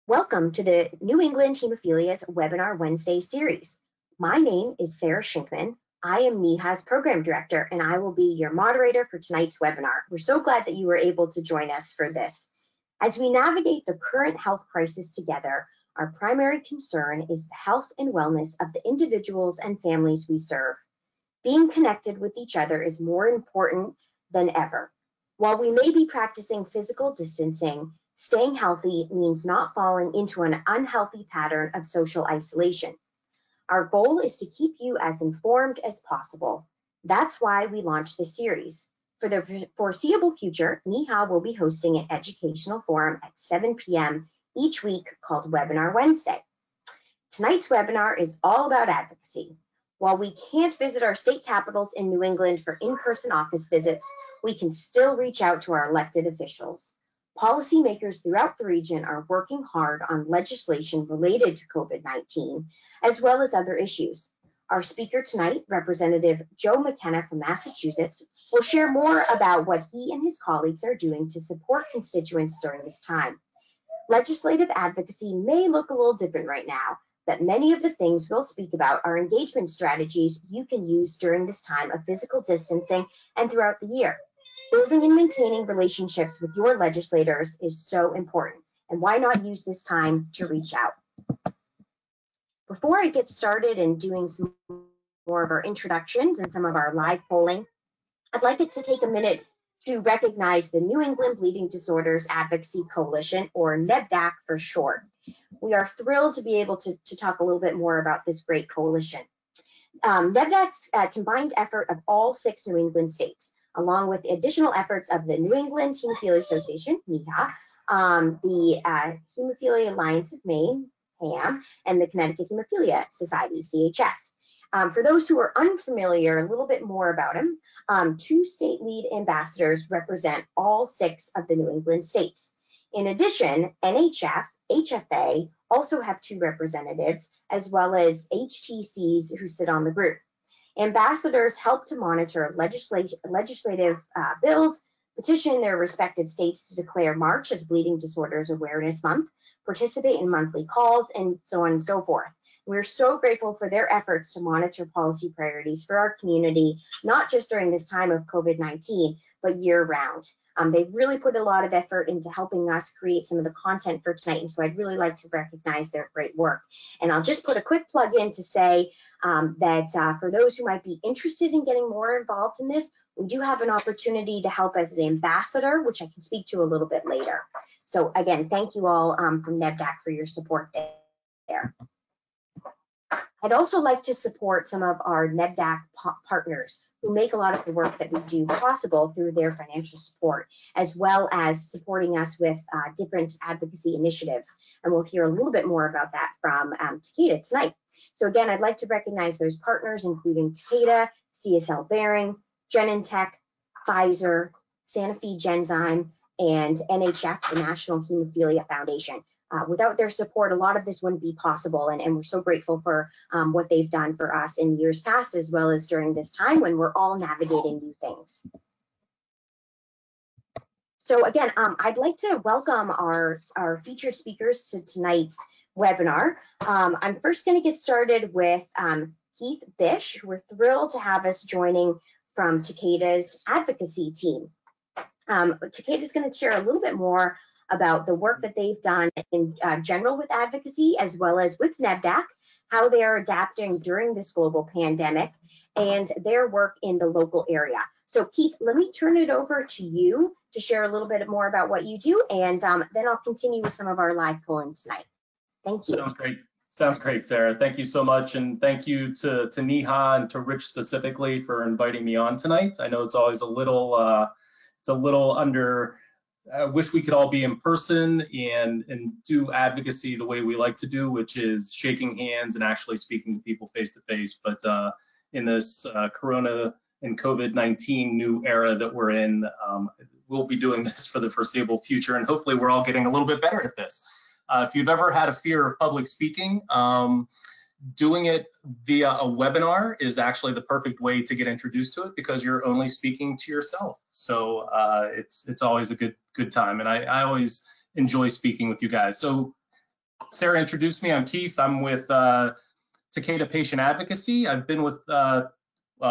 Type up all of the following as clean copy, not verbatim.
Welcome to the New England Hemophilia's Webinar Wednesday series. My name is Sarah Shinkman. I am NEHA's Program Director, and I will be your moderator for tonight's webinar. We're so glad that you were able to join us for this. As we navigate the current health crisis together, our primary concern is the health and wellness of the individuals and families we serve. Being connected with each other is more important than ever. While we may be practicing physical distancing, staying healthy means not falling into an unhealthy pattern of social isolation. Our goal is to keep you as informed as possible. That's why we launched this series. For the foreseeable future, NEHA will be hosting an educational forum at 7 p.m. each week called Webinar Wednesday. Tonight's webinar is all about advocacy. While we can't visit our state capitals in New England for in-person office visits, we can still reach out to our elected officials. Policymakers throughout the region are working hard on legislation related to COVID-19, as well as other issues. Our speaker tonight, Representative Joe McKenna from Massachusetts, will share more about what he and his colleagues are doing to support constituents during this time. Legislative advocacy may look a little different right now, but many of the things we'll speak about are engagement strategies you can use during this time of physical distancing and throughout the year. Building and maintaining relationships with your legislators is so important, and why not use this time to reach out? Before I get started in doing some more of our introductions and some of our live polling, I'd like it to take a minute to recognize the New England Bleeding Disorders Advocacy Coalition, or NEBDAC for short. We are thrilled to be able to talk a little bit more about this great coalition. NEBDAC's combined effort of all 6 New England states, along with the additional efforts of the New England Hemophilia Association, NEHA, the Hemophilia Alliance of Maine, HAM, and the Connecticut Hemophilia Society, CHS. For those who are unfamiliar, a little bit more about them, 2 state lead ambassadors represent all 6 of the New England states. In addition, NHF, HFA also have 2 representatives, as well as HTCs who sit on the group. Ambassadors help to monitor legislative bills, petition their respective states to declare March as Bleeding Disorders Awareness Month, participate in monthly calls, and so on and so forth. We're so grateful for their efforts to monitor policy priorities for our community, not just during this time of COVID-19, but year-round. They've really put a lot of effort into helping us create some of the content for tonight, and so I'd really like to recognize their great work. And I'll just put a quick plug in to say that for those who might be interested in getting more involved in this, we do have an opportunity to help as an ambassador, which I can speak to a little bit later. So again, thank you all from NEBDAC for your support there. I'd also like to support some of our NEBDAC partners who make a lot of the work that we do possible through their financial support, as well as supporting us with different advocacy initiatives. And we'll hear a little bit more about that from Takeda tonight. So again, I'd like to recognize those partners, including Takeda, CSL Behring, Genentech, Pfizer, Sanofi Genzyme, and NHF, the National Hemophilia Foundation. Without their support, a lot of this wouldn't be possible, and we're so grateful for what they've done for us in years past, as well as during this time when we're all navigating new things. So again, I'd like to welcome our featured speakers to tonight's webinar. I'm first going to get started with Keith Bish. We're thrilled to have us joining from Takeda's advocacy team. Takeda is going to share a little bit more about the work that they've done in general with advocacy, as well as with NEBDAC, how they are adapting during this global pandemic, and their work in the local area. So Keith, let me turn it over to you to share a little bit more about what you do, and then I'll continue with some of our live polling tonight. Thank you. Sounds great. Sounds great, Sarah. Thank you so much, and thank you to NEHA and to Rich specifically for inviting me on tonight. I know it's always a little under. I wish we could all be in person and do advocacy the way we like to do, which is shaking hands and actually speaking to people face to face. But in this Corona and COVID-19 new era that we're in, we'll be doing this for the foreseeable future, and hopefully we're all getting a little bit better at this. If you've ever had a fear of public speaking, doing it via a webinar is actually the perfect way to get introduced to it, because you're only speaking to yourself. So it's always a good time, and I always enjoy speaking with you guys. So Sarah introduced me. I'm Keith. I'm with Takeda Patient Advocacy. I've been with a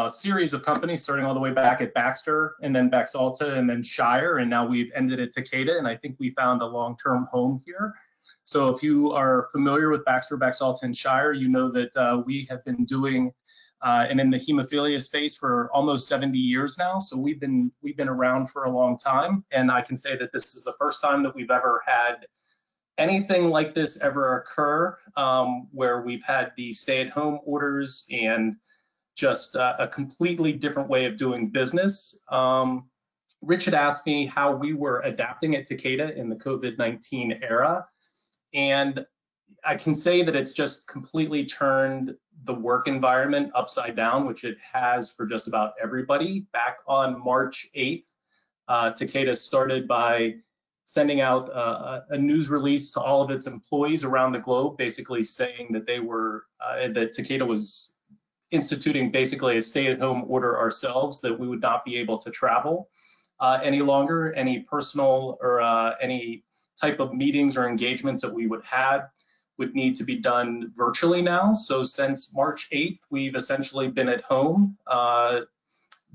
series of companies, starting all the way back at Baxter, and then Baxalta, and then Shire, and now we've ended at Takeda, and I think we found a long-term home here. So if you are familiar with Baxter, Baxalta, and Shire, you know that we have been doing and in the hemophilia space for almost 70 years now. So we've been around for a long time, and I can say that this is the first time that we've ever had anything like this ever occur, where we've had the stay-at-home orders and just a completely different way of doing business. Rich had asked me how we were adapting at Takeda in the COVID-19 era, and I can say that it's just completely turned the work environment upside down, which it has for just about everybody. Back on March 8th, Takeda started by sending out a news release to all of its employees around the globe, basically saying that they were that Takeda was instituting basically a stay-at-home order ourselves, that we would not be able to travel any longer. Any personal or any type of meetings or engagements that we would have would need to be done virtually now. So since March 8th, we've essentially been at home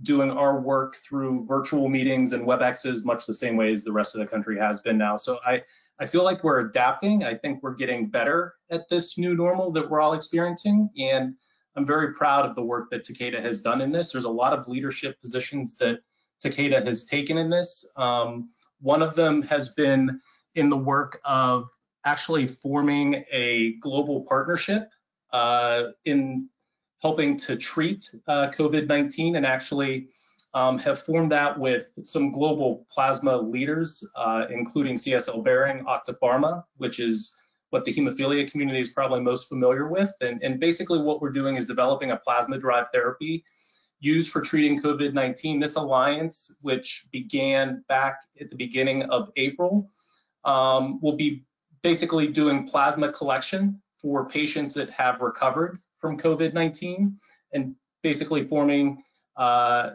doing our work through virtual meetings and WebExes, much the same way as the rest of the country has been now. So I feel like we're adapting. I think we're getting better at this new normal that we're all experiencing. And I'm very proud of the work that Takeda has done in this. There's a lot of leadership positions that Takeda has taken in this. One of them has been in the work of actually forming a global partnership in helping to treat COVID-19, and actually have formed that with some global plasma leaders, including CSL Behring, Octapharma, which is what the hemophilia community is probably most familiar with. And basically what we're doing is developing a plasma-derived therapy used for treating COVID-19. This alliance, which began back at the beginning of April, will be basically doing plasma collection for patients that have recovered from COVID-19 and basically forming a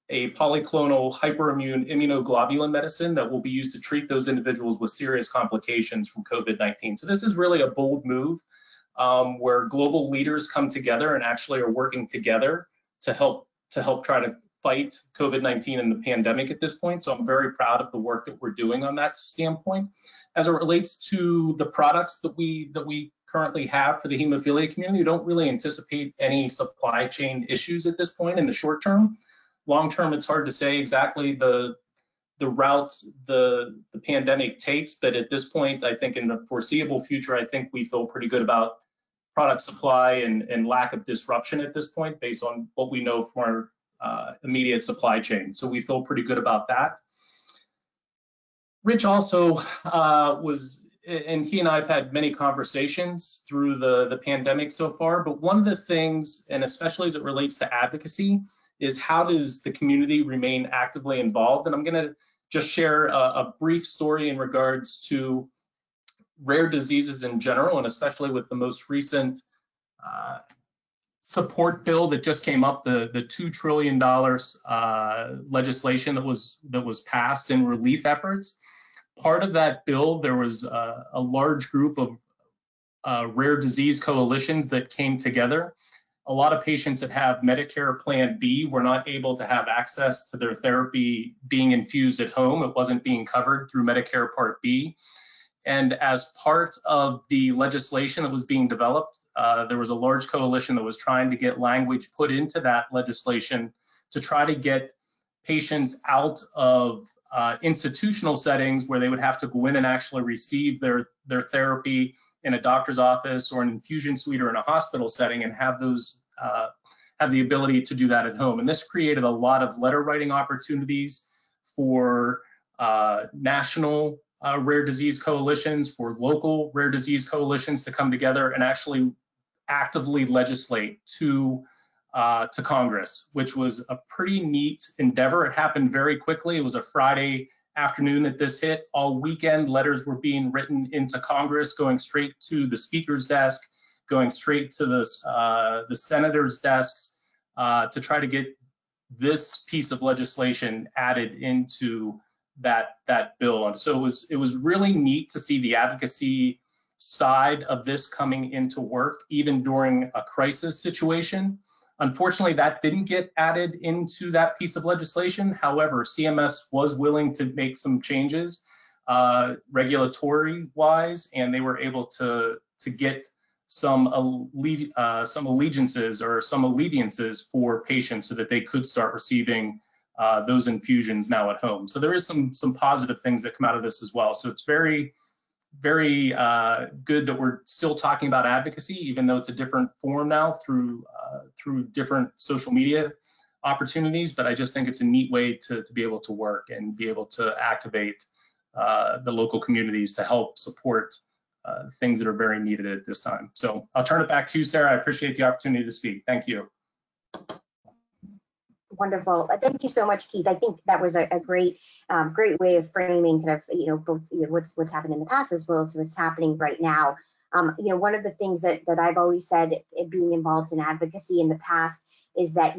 polyclonal hyperimmune immunoglobulin medicine that will be used to treat those individuals with serious complications from COVID-19. So this is really a bold move where global leaders come together and actually are working together to help try to fight COVID-19 and the pandemic at this point. So I'm very proud of the work that we're doing on that standpoint. As it relates to the products that we currently have for the hemophilia community, we don't really anticipate any supply chain issues at this point in the short term. Long term, it's hard to say exactly the routes the pandemic takes, but at this point, I think in the foreseeable future, I think we feel pretty good about product supply and lack of disruption at this point based on what we know from our immediate supply chain. So we feel pretty good about that. Rich also and he and I have had many conversations through the pandemic so far, but one of the things, and especially as it relates to advocacy, is how does the community remain actively involved? And I'm gonna just share a brief story in regards to rare diseases in general, and especially with the most recent support bill that just came up, the $2 trillion legislation that was passed in relief efforts. Part of that bill, there was a large group of rare disease coalitions that came together. A lot of patients that have Medicare Plan B were not able to have access to their therapy being infused at home. It wasn't being covered through Medicare Part B. And as part of the legislation that was being developed, there was a large coalition that was trying to get language put into that legislation to try to get patients out of institutional settings where they would have to go in and actually receive their therapy in a doctor's office or an infusion suite or in a hospital setting, and have those have the ability to do that at home. And this created a lot of letter writing opportunities for national rare disease coalitions, for local rare disease coalitions to come together and actually actively legislate to Congress, which was a pretty neat endeavor. It happened very quickly. It was a Friday afternoon that this hit. All weekend, letters were being written into Congress, going straight to the speaker's desk, going straight to the senators' desks to try to get this piece of legislation added into that bill. And so it was really neat to see the advocacy side of this coming into work, even during a crisis situation. Unfortunately, that didn't get added into that piece of legislation. However, CMS was willing to make some changes regulatory wise, and they were able to get some allegiances or some alleviances for patients so that they could start receiving those infusions now at home. So there is some positive things that come out of this as well. So it's very good that we're still talking about advocacy, even though it's a different form now through different social media opportunities. But I just think it's a neat way to be able to work and be able to activate the local communities to help support things that are very needed at this time. So I'll turn it back to you, Sarah. I appreciate the opportunity to speak. Thank you. Wonderful. Thank you so much, Keith. I think that was a great way of framing kind of, both what's happened in the past as well as what's happening right now. One of the things that I've always said, being involved in advocacy in the past, is that,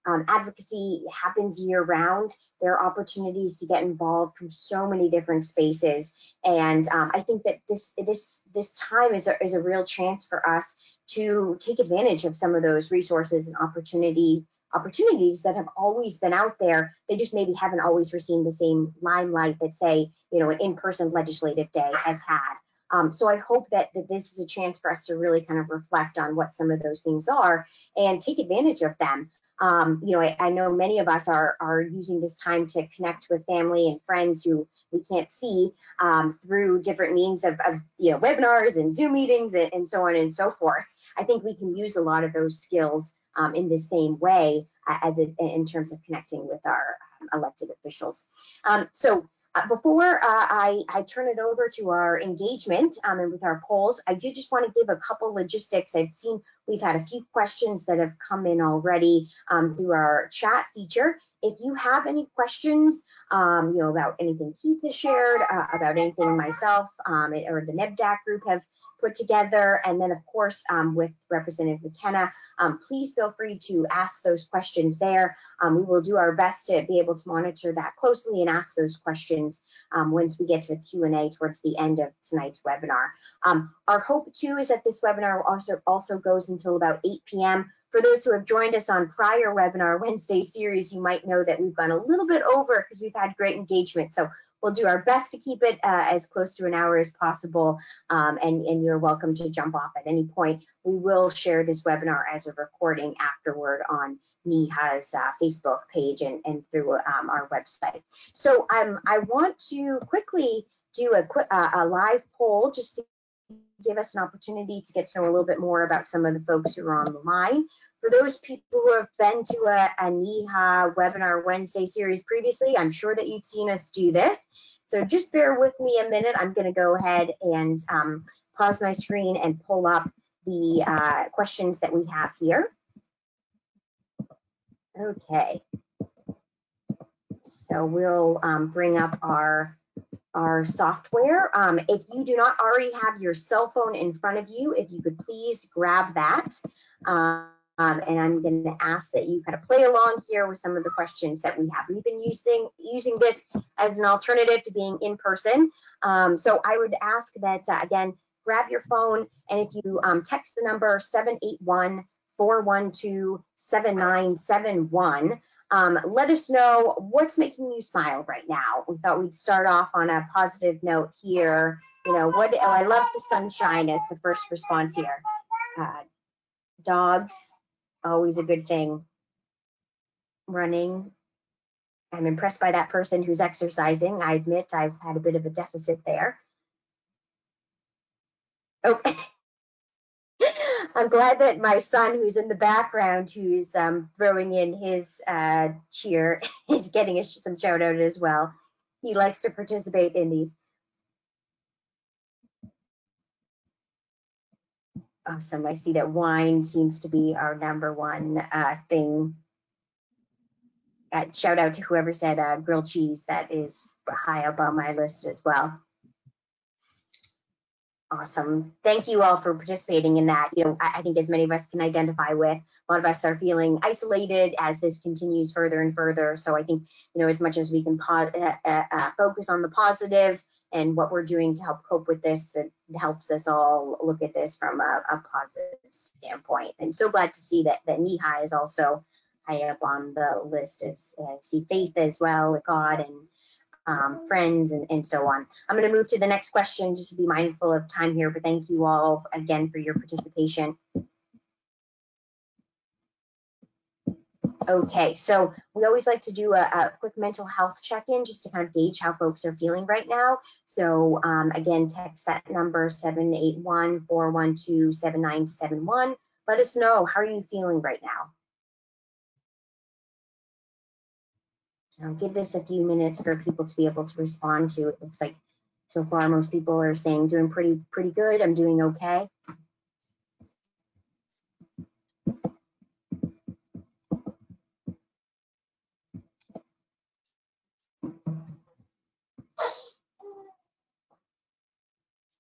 advocacy happens year round. There are opportunities to get involved from so many different spaces. And I think that this time is a real chance for us to take advantage of some of those resources and opportunities that have always been out there. They just maybe haven't always received the same limelight that, say, an in-person legislative day has had. So I hope that this is a chance for us to really kind of reflect on what some of those things are and take advantage of them. I know many of us are using this time to connect with family and friends who we can't see through different means of webinars and Zoom meetings and so on and so forth. I think we can use a lot of those skills in the same way in terms of connecting with our elected officials. So before I turn it over to our engagement and with our polls, I do just want to give a couple logistics. I've seen we've had a few questions that have come in already through our chat feature. If you have any questions, about anything Keith has shared, about anything myself or the NEBDAC group have put together, and then of course with Representative McKenna, please feel free to ask those questions there. We will do our best to be able to monitor that closely and ask those questions once we get to the Q&A towards the end of tonight's webinar. Our hope too is that this webinar also goes until about 8 p.m. For those who have joined us on prior webinar Wednesday series, you might know that we've gone a little bit over because we've had great engagement. So we'll do our best to keep it as close to an hour as possible, and you're welcome to jump off at any point. We will share this webinar as a recording afterward on NEHA's Facebook page and through our website. So I want to quickly do a live poll just to give us an opportunity to get to know a little bit more about some of the folks who are on the line. For those people who have been to a NEHA webinar Wednesday series previously, I'm sure that you've seen us do this. So just bear with me a minute. I'm going to go ahead and pause my screen and pull up the questions that we have here. Okay. So we'll bring up our software. If you do not already have your cell phone in front of you, if you could please grab that. And I'm going to ask that you kind of play along here with some of the questions that we have. We've been using this as an alternative to being in person. So I would ask that, again, grab your phone, and if you text the number 781-412-7971, let us know what's making you smile right now. We thought we'd start off on a positive note here. I love the sunshine as the first response here. Dogs, always a good thing. Running. I'm impressed by that person who's exercising. I admit I've had a bit of a deficit there. Oh, I'm glad that my son, who's in the background, who's throwing in his cheer, is getting some shout out as well. He likes to participate in these. Awesome. I see that wine seems to be our #1 thing. Shout out to whoever said grilled cheese. That is high up on my list as well. Awesome. Thank you all for participating in that. You know, I think as many of us can identify with, a lot of us are feeling isolated as this continues further and further. So I think, you know, as much as we can focus on the positive and what we're doing to help cope with this, it helps us all look at this from a positive standpoint. And so glad to see that NEHI is also high up on the list, as I see faith as well with God and friends and so on. I'm going to move to the next question just to be mindful of time here, but thank you all again for your participation. Okay, so we always like to do a quick mental health check-in just to kind of gauge how folks are feeling right now. So again, text that number 781-412-7971. Let us know, how are you feeling right now? I'll give this a few minutes for people to be able to respond to. It looks like so far most people are saying doing pretty good. I'm doing okay.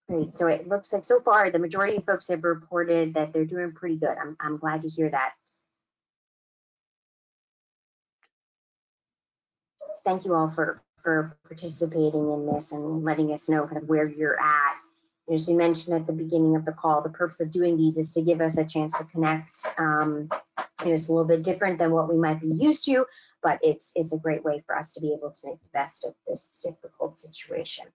Great. So it looks like so far the majority of folks have reported that they're doing pretty good. I'm glad to hear that. Thank you all for participating in this and letting us know kind of where you're at. As we mentioned at the beginning of the call, the purpose of doing these is to give us a chance to connect. It's a little bit different than what we might be used to, but it's a great way for us to be able to make the best of this difficult situation.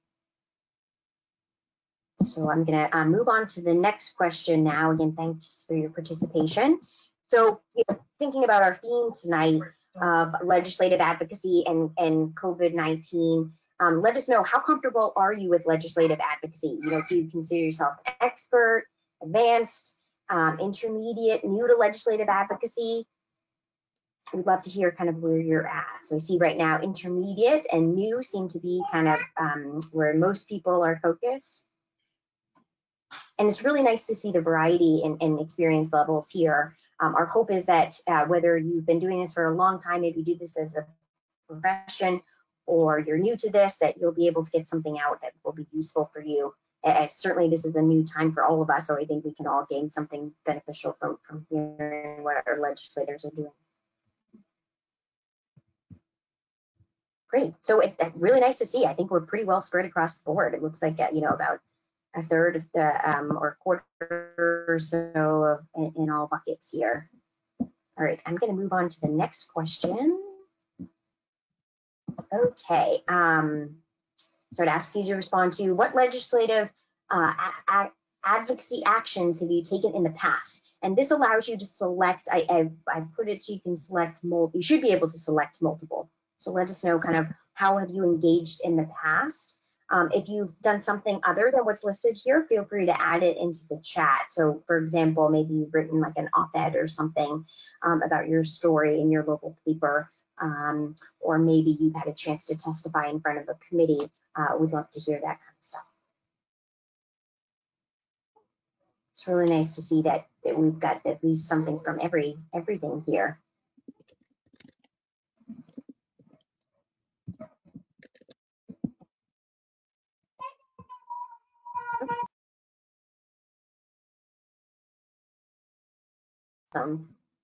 So I'm going to move on to the next question now. Again, thanks for your participation. So, you know, thinking about our theme tonight of legislative advocacy and COVID-19, let us know, how comfortable are you with legislative advocacy? You know, do you consider yourself an expert, advanced, intermediate, new to legislative advocacy? We'd love to hear kind of where you're at. So I see right now intermediate and new seem to be kind of where most people are focused. And it's really nice to see the variety in experience levels here. Our hope is that whether you've been doing this for a long time, maybe you do this as a profession, or you're new to this, that you'll be able to get something out that will be useful for you. Certainly this is a new time for all of us, so I think we can all gain something beneficial from hearing what our legislators are doing. Great. So it's really nice to see. I think we're pretty well spread across the board. It looks like, you know, about a third of the or a quarter or so in all buckets here. All right, I'm going to move on to the next question. Okay, so I'd ask you to respond to, what legislative advocacy actions have you taken in the past? And this allows you to select, I put it so you can select you should be able to select multiple. So let us know kind of how have you engaged in the past. If you've done something other than what's listed here, feel free to add it into the chat. So for example, maybe you've written like an op-ed or something about your story in your local paper, or maybe you've had a chance to testify in front of a committee. We'd love to hear that kind of stuff. It's really nice to see that we've got at least something from everything here. I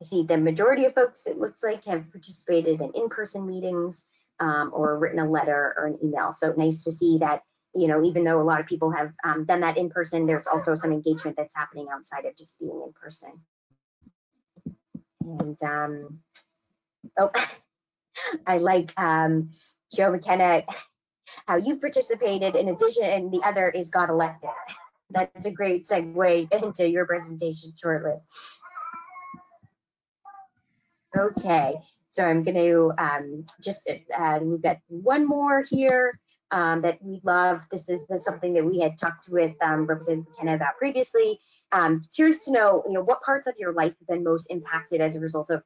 see the majority of folks, it looks like, have participated in in-person meetings or written a letter or an email. So nice to see that, you know, even though a lot of people have done that in person, there's also some engagement that's happening outside of just being in person. And oh, I like Joe McKenna, how you've participated in addition, and the other is got elected. That's a great segue into your presentation shortly. Okay, so I'm going to just, we've got one more here that we love. This is something that we had talked with Representative McKenna about previously. Curious to know, you know, what parts of your life have been most impacted as a result of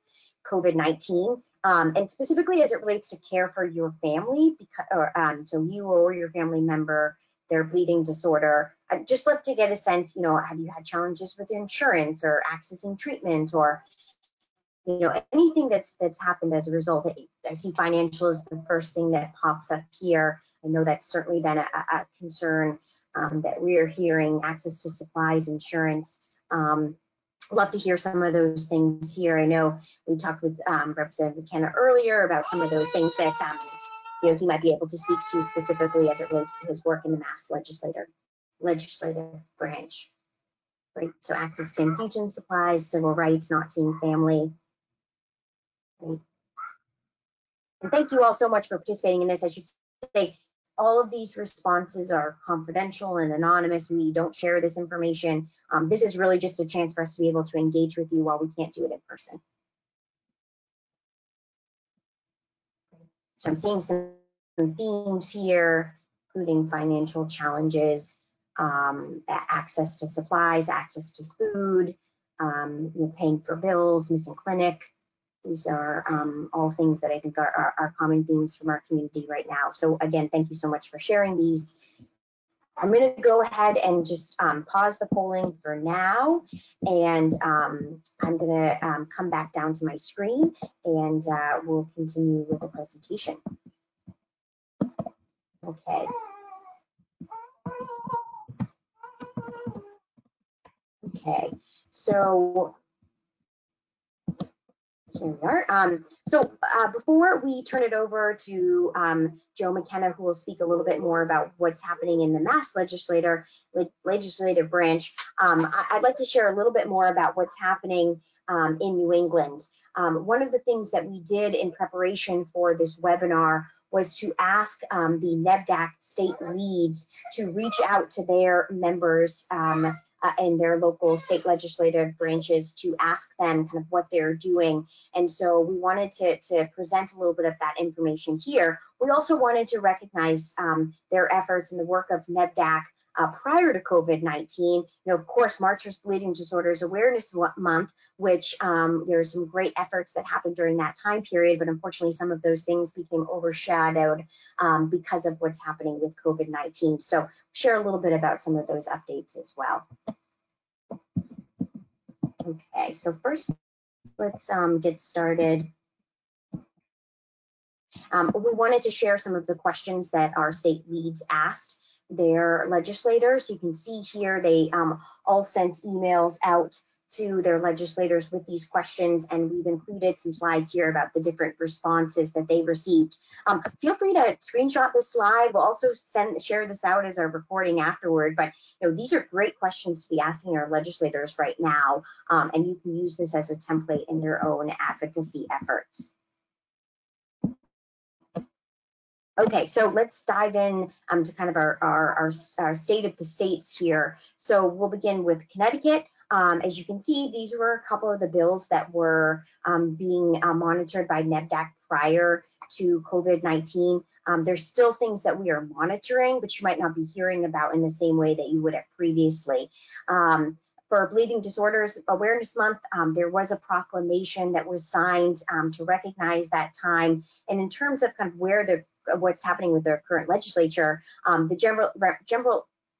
COVID-19, and specifically as it relates to care for your family, so you or your family member, their bleeding disorder. I'd just love to get a sense, you know, have you had challenges with insurance or accessing treatment, or you know, anything that's happened as a result? I see financial is the first thing that pops up here. I know that's certainly been a concern. that we are hearing, access to supplies, insurance. Love to hear some of those things here. I know we talked with Representative McKenna earlier about some of those things that he might be able to speak to specifically as it relates to his work in the Mass legislative branch. Right, so access to infusion supplies, civil rights, not seeing family. Right. And thank you all so much for participating in this. I should say all of these responses are confidential and anonymous. We don't share this information. This is really just a chance for us to be able to engage with you while we can't do it in person. So I'm seeing some themes here, including financial challenges, access to supplies, access to food, paying for bills, missing clinic. These are all things that I think are common themes from our community right now. So again, thank you so much for sharing these. I'm going to go ahead and just pause the polling for now, and I'm going to come back down to my screen, and we'll continue with the presentation. Okay. Okay, so here we are. Before we turn it over to Joe McKenna, who will speak a little bit more about what's happening in the Mass legislative branch, I'd like to share a little bit more about what's happening in New England. One of the things that we did in preparation for this webinar was to ask the NEBDAC state leads to reach out to their members in their local state legislative branches to ask them kind of what they're doing. And so we wanted to present a little bit of that information here. We also wanted to recognize their efforts in the work of NEBDAC prior to COVID-19. Of course, March was Bleeding Disorders Awareness Month, which there are some great efforts that happened during that time period, but unfortunately some of those things became overshadowed because of what's happening with COVID-19. So share a little bit about some of those updates as well. Okay, so first let's get started. We wanted to share some of the questions that our state leads asked their legislators. You can see here they all sent emails out to their legislators with these questions, and we've included some slides here about the different responses that they received. Feel free to screenshot this slide. We'll also share this out as our recording afterward, but these are great questions to be asking our legislators right now, and you can use this as a template in your own advocacy efforts. Okay, so let's dive in to kind of our state of the states here. So we'll begin with Connecticut. As you can see, these were a couple of the bills that were being monitored by NEBDAC prior to COVID-19. There's still things that we are monitoring, but you might not be hearing about in the same way that you would have previously. For Bleeding Disorders Awareness Month, there was a proclamation that was signed to recognize that time. And in terms of kind of what's happening with their current legislature, the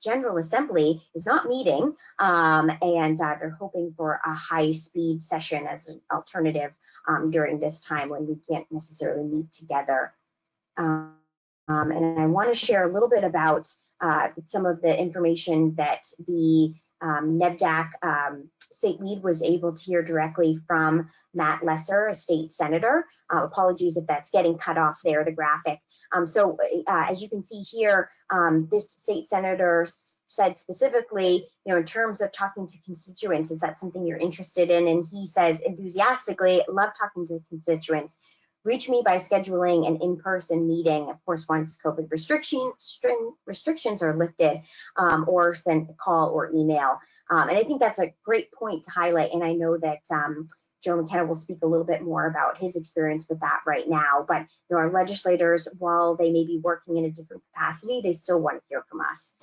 General Assembly is not meeting, and they're hoping for a high-speed session as an alternative during this time when we can't necessarily meet together. And I want to share a little bit about some of the information that the NEBDAC state lead was able to hear directly from Matt Lesser, a state senator. Apologies if that's getting cut off there, the graphic. As you can see here, this state senator said specifically, in terms of talking to constituents, is that something you're interested in? And he says enthusiastically, love talking to constituents. Reach me by scheduling an in-person meeting, of course, once COVID restrictions are lifted, or send a call or email. And I think that's a great point to highlight. And I know that Joe McKenna will speak a little bit more about his experience with that right now. But our legislators, while they may be working in a different capacity, they still want to hear from us.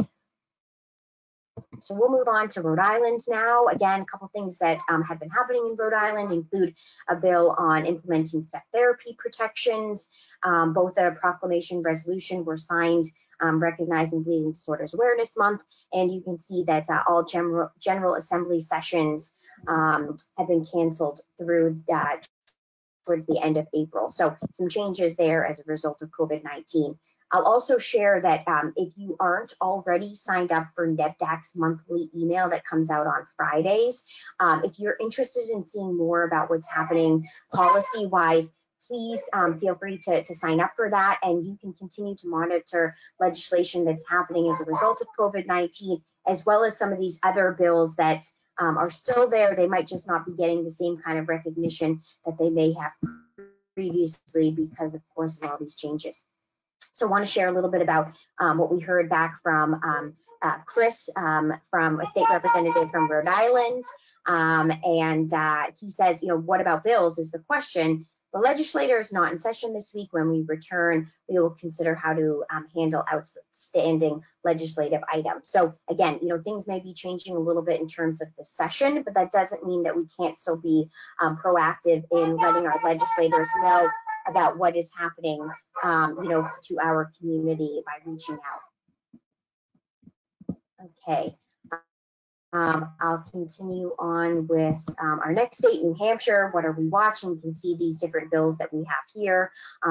So we'll move on to Rhode Island now. Again, a couple things that have been happening in Rhode Island include a bill on implementing step therapy protections. Both a proclamation resolution were signed recognizing Bleeding Disorders Awareness Month, and you can see that all General Assembly sessions have been canceled through towards the end of April. So some changes there as a result of COVID-19. I'll also share that if you aren't already signed up for NEBDAC's monthly email that comes out on Fridays, if you're interested in seeing more about what's happening policy-wise, please feel free to sign up for that, and you can continue to monitor legislation that's happening as a result of COVID-19, as well as some of these other bills that are still there. They might just not be getting the same kind of recognition that they may have previously because, of course, of all these changes. So I want to share a little bit about what we heard back from Chris, from a state representative from Rhode Island. And he says, what about bills is the question. The legislator is not in session this week. When we return, we will consider how to handle outstanding legislative items. So again, things may be changing a little bit in terms of the session, but that doesn't mean that we can't still be proactive in letting our legislators know about what is happening, to our community by reaching out. Okay. I'll continue on with our next state, New Hampshire. What are we watching? You can see these different bills that we have here,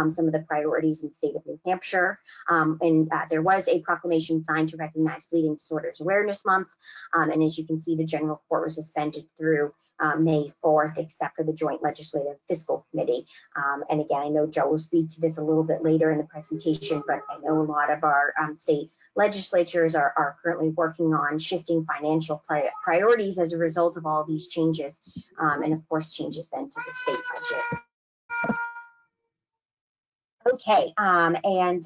some of the priorities in the state of New Hampshire. And there was a proclamation signed to recognize Bleeding Disorders Awareness Month. And as you can see, the general court was suspended through May 4th, except for the Joint Legislative Fiscal Committee. And again, I know Joe will speak to this a little bit later in the presentation, but I know a lot of our state legislatures are currently working on shifting financial priorities as a result of all these changes, and of course changes then to the state budget. Okay, and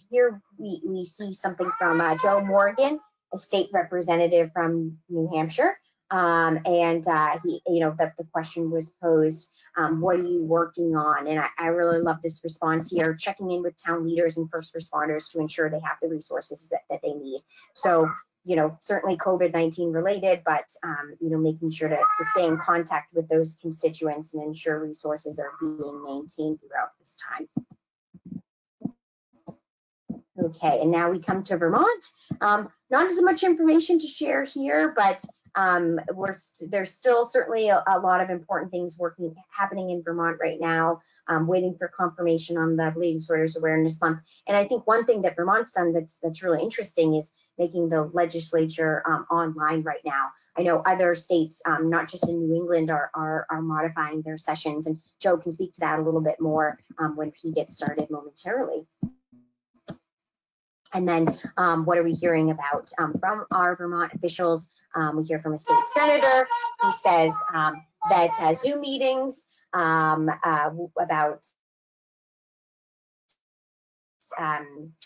here we see something from Joe Morgan, a state representative from New Hampshire. And he, the question was posed, what are you working on? And I really love this response here, checking in with town leaders and first responders to ensure they have the resources that they need. So, certainly COVID-19 related, but, making sure to stay in contact with those constituents and ensure resources are being maintained throughout this time. Okay, and now we come to Vermont. Not as much information to share here, but there's still certainly a lot of important things happening in Vermont right now, waiting for confirmation on the Bleeding Disorders Awareness Month. And I think one thing that Vermont's done that's really interesting is making the legislature online right now. I know other states, not just in New England, are modifying their sessions, and Joe can speak to that a little bit more when he gets started momentarily. And then what are we hearing about from our Vermont officials? We hear from a state senator who says that Zoom meetings about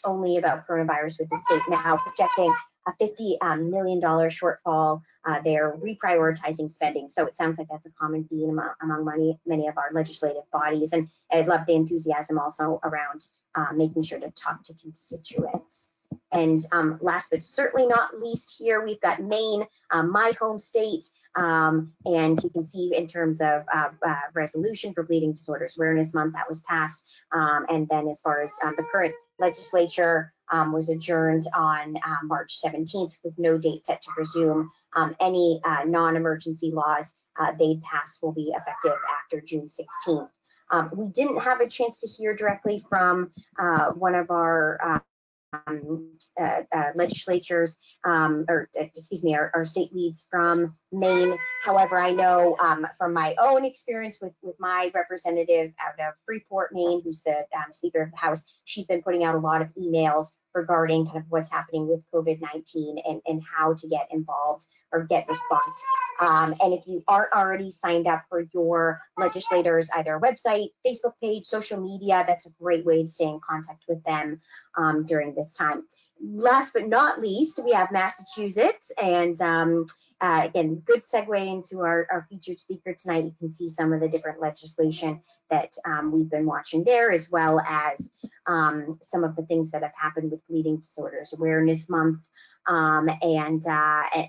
only about coronavirus with the state now projecting a $50 million shortfall. They're reprioritizing spending. So it sounds like that's a common theme among many of our legislative bodies. And I love the enthusiasm also around making sure to talk to constituents. And last but certainly not least here, we've got Maine, my home state. And you can see in terms of resolution for Bleeding Disorders Awareness Month that was passed. And then as far as the current legislature was adjourned on March 17th with no date set to resume. Any non-emergency laws they pass will be effective after June 16th. We didn't have a chance to hear directly from one of our legislatures, our state leads from Maine. However, I know from my own experience with my representative out of Freeport, Maine, who's the Speaker of the House, she's been putting out a lot of emails regarding kind of what's happening with COVID-19 and how to get involved or get response. And if you aren't already signed up for your legislators, either website, Facebook page, social media, that's a great way to stay in contact with them during this time. Last but not least, we have Massachusetts, and again, good segue into our featured speaker tonight. You can see some of the different legislation that we've been watching there, as well as some of the things that have happened with Bleeding Disorders Awareness Month, and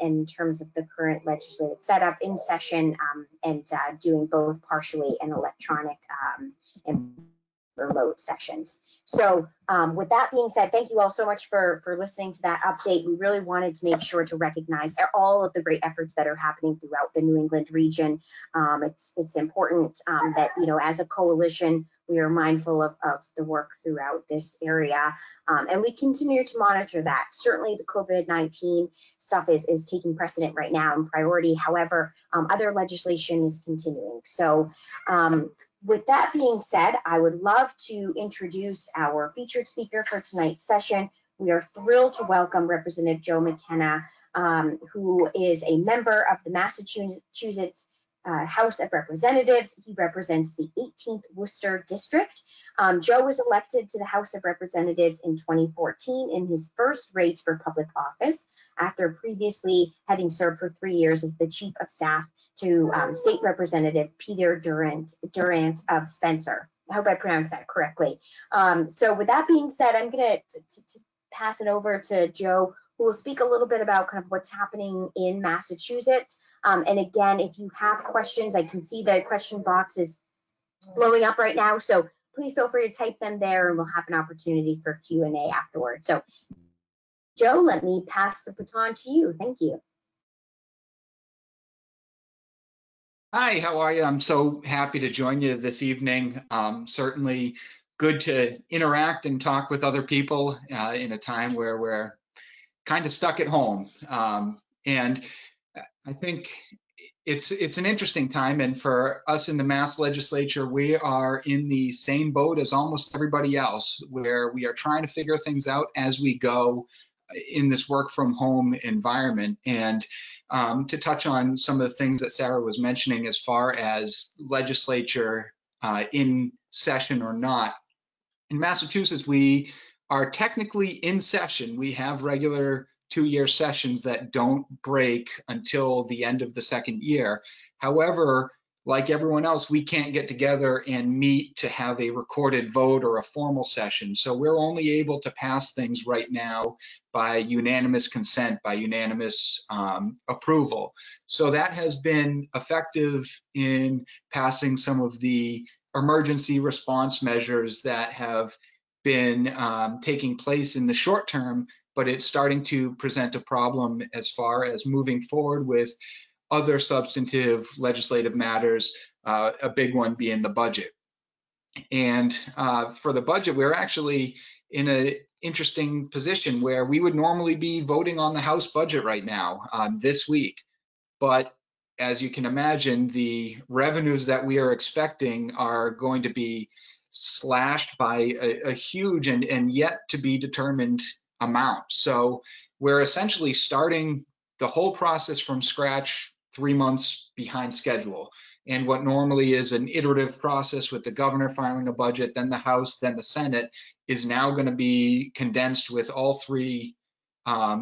in terms of the current legislative setup in session, and doing both partially and electronic and remote sessions. So with that being said, thank you all so much for listening to that update. We really wanted to make sure to recognize all of the great efforts that are happening throughout the New England region. It's important that, as a coalition, we are mindful of the work throughout this area, and we continue to monitor that. Certainly the COVID-19 stuff is taking precedent right now and priority. However, other legislation is continuing. So with that being said, I would love to introduce our featured speaker for tonight's session. We are thrilled to welcome Representative Joe McKenna, who is a member of the Massachusetts House of Representatives. He represents the 18th Worcester District. Joe was elected to the House of Representatives in 2014 in his first race for public office, after previously having served for 3 years as the Chief of Staff to State Representative Peter Durant of Spencer. I hope I pronounced that correctly. So with that being said, I'm going to pass it over to Joe, who will speak a little bit about kind of what's happening in Massachusetts. And again, if you have questions, I can see the question box is blowing up right now. So please feel free to type them there and we'll have an opportunity for Q&A afterwards. So Joe, let me pass the baton to you. Thank you. Hi, how are you? I'm so happy to join you this evening. Certainly good to interact and talk with other people in a time where we're kind of stuck at home. And I think it's an interesting time, and for us in the Mass Legislature, we are in the same boat as almost everybody else, where we are trying to figure things out as we go in this work from home environment. And to touch on some of the things that Sarah was mentioning as far as legislature in session or not, in Massachusetts, we are technically in session. We have regular 2-year sessions that don't break until the end of the second year. However, like everyone else, we can't get together and meet to have a recorded vote or a formal session. So we're only able to pass things right now by unanimous consent, by unanimous approval. So that has been effective in passing some of the emergency response measures that have been taking place in the short term, but it's starting to present a problem as far as moving forward with other substantive legislative matters, a big one being the budget. And for the budget, we're actually in an interesting position where we would normally be voting on the House budget right now this week. But as you can imagine, the revenues that we are expecting are going to be slashed by a huge and yet to be determined amount. So we're essentially starting the whole process from scratch 3 months behind schedule. And what normally is an iterative process with the governor filing a budget, then the House, then the Senate, is now going to be condensed with all three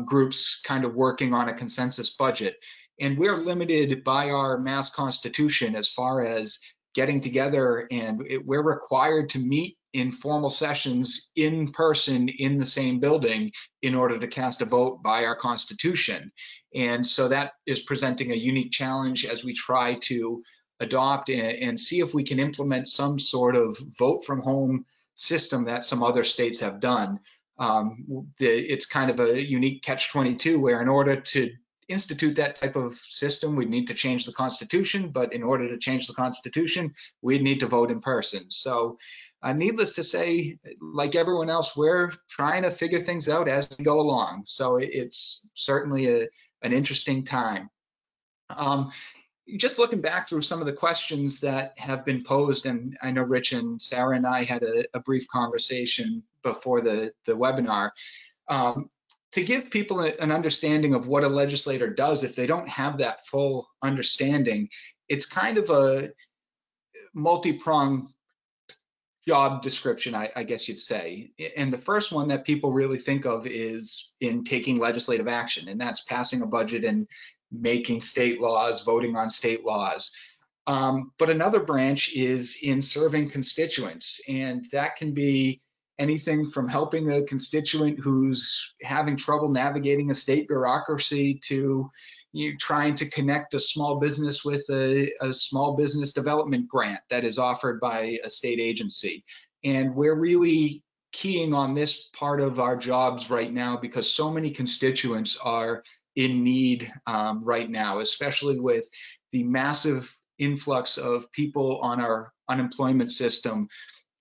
groups kind of working on a consensus budget. And we're limited by our Mass Constitution as far as getting together, and we're required to meet in formal sessions in person in the same building in order to cast a vote by our Constitution. And so that is presenting a unique challenge as we try to adopt and see if we can implement some sort of vote from home system that some other states have done. It's kind of a unique catch-22 where in order to institute that type of system, we'd need to change the Constitution, but in order to change the Constitution, we'd need to vote in person. So needless to say, like everyone else, we're trying to figure things out as we go along. So it's certainly an interesting time. Just looking back through some of the questions that have been posed, and I know Rich and Sarah and I had a brief conversation before the webinar, to give people an understanding of what a legislator does if they don't have that full understanding. It's kind of a multi-pronged job description, I guess you'd say. And the first one that people really think of is in taking legislative action, and that's passing a budget and making state laws, voting on state laws. But another branch is in serving constituents, and that can be anything from helping a constituent who's having trouble navigating a state bureaucracy to trying to connect a small business with a small business development grant that is offered by a state agency. And we're really keying on this part of our jobs right now because so many constituents are in need right now, especially with the massive influx of people on our unemployment system.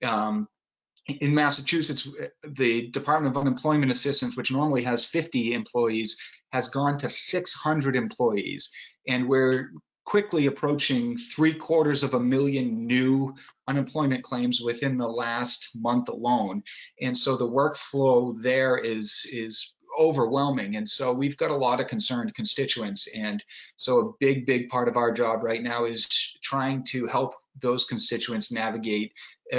In Massachusetts, the Department of Unemployment Assistance, which normally has 50 employees, has gone to 600 employees. And we're quickly approaching 750,000 new unemployment claims within the last month alone. And so the workflow there is overwhelming. And so we've got a lot of concerned constituents. And so a big part of our job right now is trying to help those constituents navigate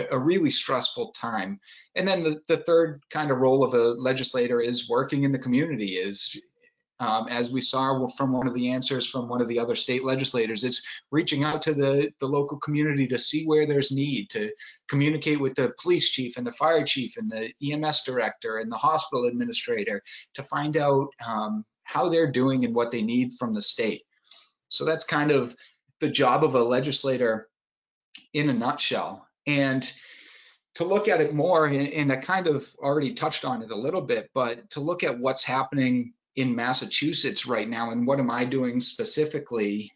a really stressful time. And then the third kind of role of a legislator is working in the community, as we saw from one of the answers from one of the other state legislators, it's reaching out to the local community to see where there's need, to communicate with the police chief and the fire chief and the EMS director and the hospital administrator to find out how they're doing and what they need from the state. So that's kind of the job of a legislator in a nutshell. And to look at it more, and I kind of already touched on it a little bit, but to look at what's happening in Massachusetts right now and what am I doing specifically,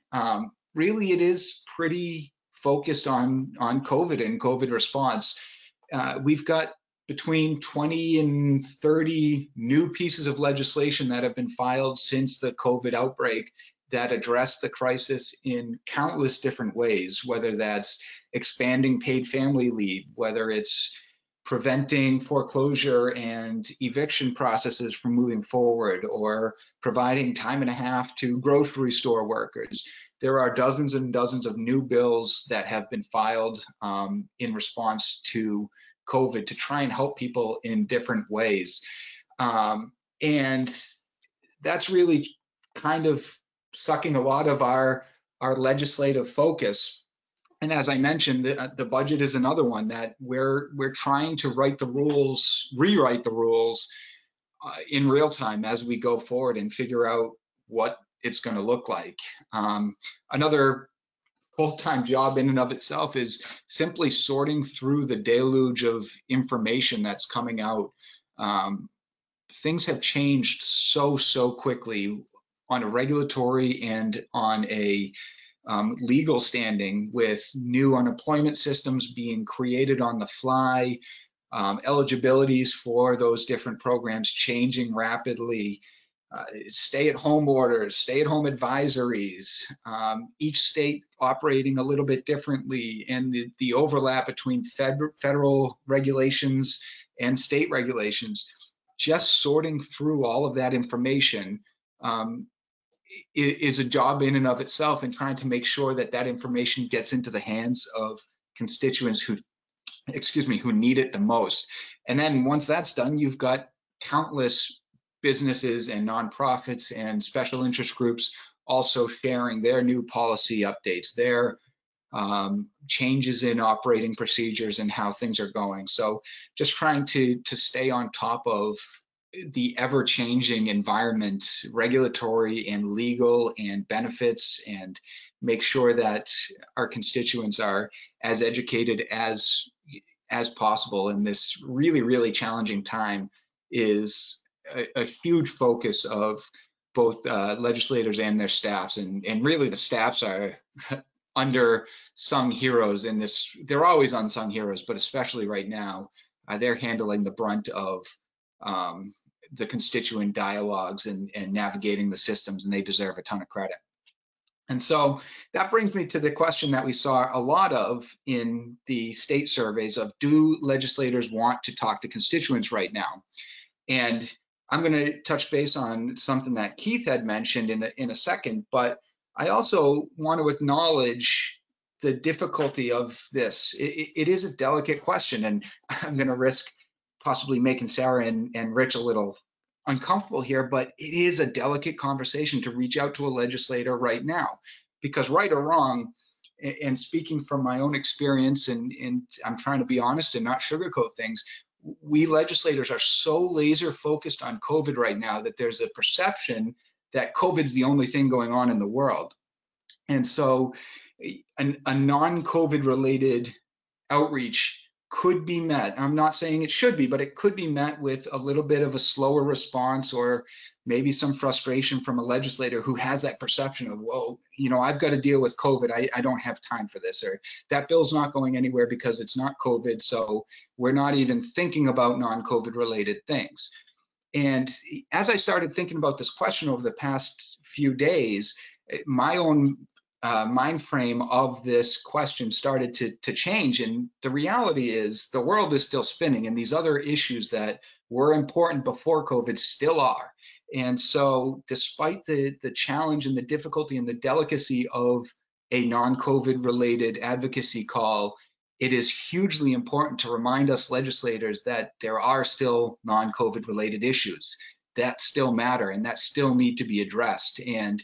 really it is pretty focused on COVID and COVID response. We've got between 20 and 30 new pieces of legislation that have been filed since the COVID outbreak that address the crisis in countless different ways, whether that's expanding paid family leave, whether it's preventing foreclosure and eviction processes from moving forward, or providing time and a half to grocery store workers. There are dozens and dozens of new bills that have been filed in response to COVID to try and help people in different ways. And that's really kind of sucking a lot of our legislative focus. And as I mentioned, the budget is another one that we're trying to rewrite the rules in real time as we go forward and figure out what it's going to look like. Another full-time job in and of itself is simply sorting through the deluge of information that's coming out. Things have changed so quickly on a regulatory and on a legal standing, with new unemployment systems being created on the fly, eligibilities for those different programs changing rapidly, stay-at-home orders, stay-at-home advisories, each state operating a little bit differently, and the overlap between federal regulations and state regulations. Just sorting through all of that information is a job in and of itself, and trying to make sure that that information gets into the hands of constituents who need it the most. And then once that's done, you've got countless businesses and nonprofits and special interest groups also sharing their new policy updates, their changes in operating procedures and how things are going. So just trying to stay on top of the ever-changing environment, regulatory and legal and benefits, and make sure that our constituents are as educated as possible in this really challenging time is a huge focus of both legislators and their staffs. And really the staffs are unsung heroes in this. They're always unsung heroes, but especially right now, they're handling the brunt of the constituent dialogues and navigating the systems, and they deserve a ton of credit. And so that brings me to the question that we saw a lot of in the state surveys of, do legislators want to talk to constituents right now? And I'm going to touch base on something that Keith had mentioned in a second, but I also want to acknowledge the difficulty of this. It is a delicate question, and I'm going to risk possibly making Sarah and Rich a little uncomfortable here, but it is a delicate conversation to reach out to a legislator right now, because right or wrong, and speaking from my own experience, and I'm trying to be honest and not sugarcoat things, we legislators are so laser focused on COVID right now that there's a perception that COVID's the only thing going on in the world. And so a non-COVID related outreach could be met. I'm not saying it should be, but it could be met with a little bit of a slower response, or maybe some frustration from a legislator who has that perception of, well, you know, I've got to deal with COVID. I don't have time for this, or that bill's not going anywhere because it's not COVID. So we're not even thinking about non-COVID related things. And as I started thinking about this question over the past few days, my own mind frame of this question started to change. And the reality is the world is still spinning, and these other issues that were important before COVID still are. And so despite the challenge and the difficulty and the delicacy of a non-COVID related advocacy call, it is hugely important to remind us legislators that there are still non-COVID related issues that still matter and that still need to be addressed. And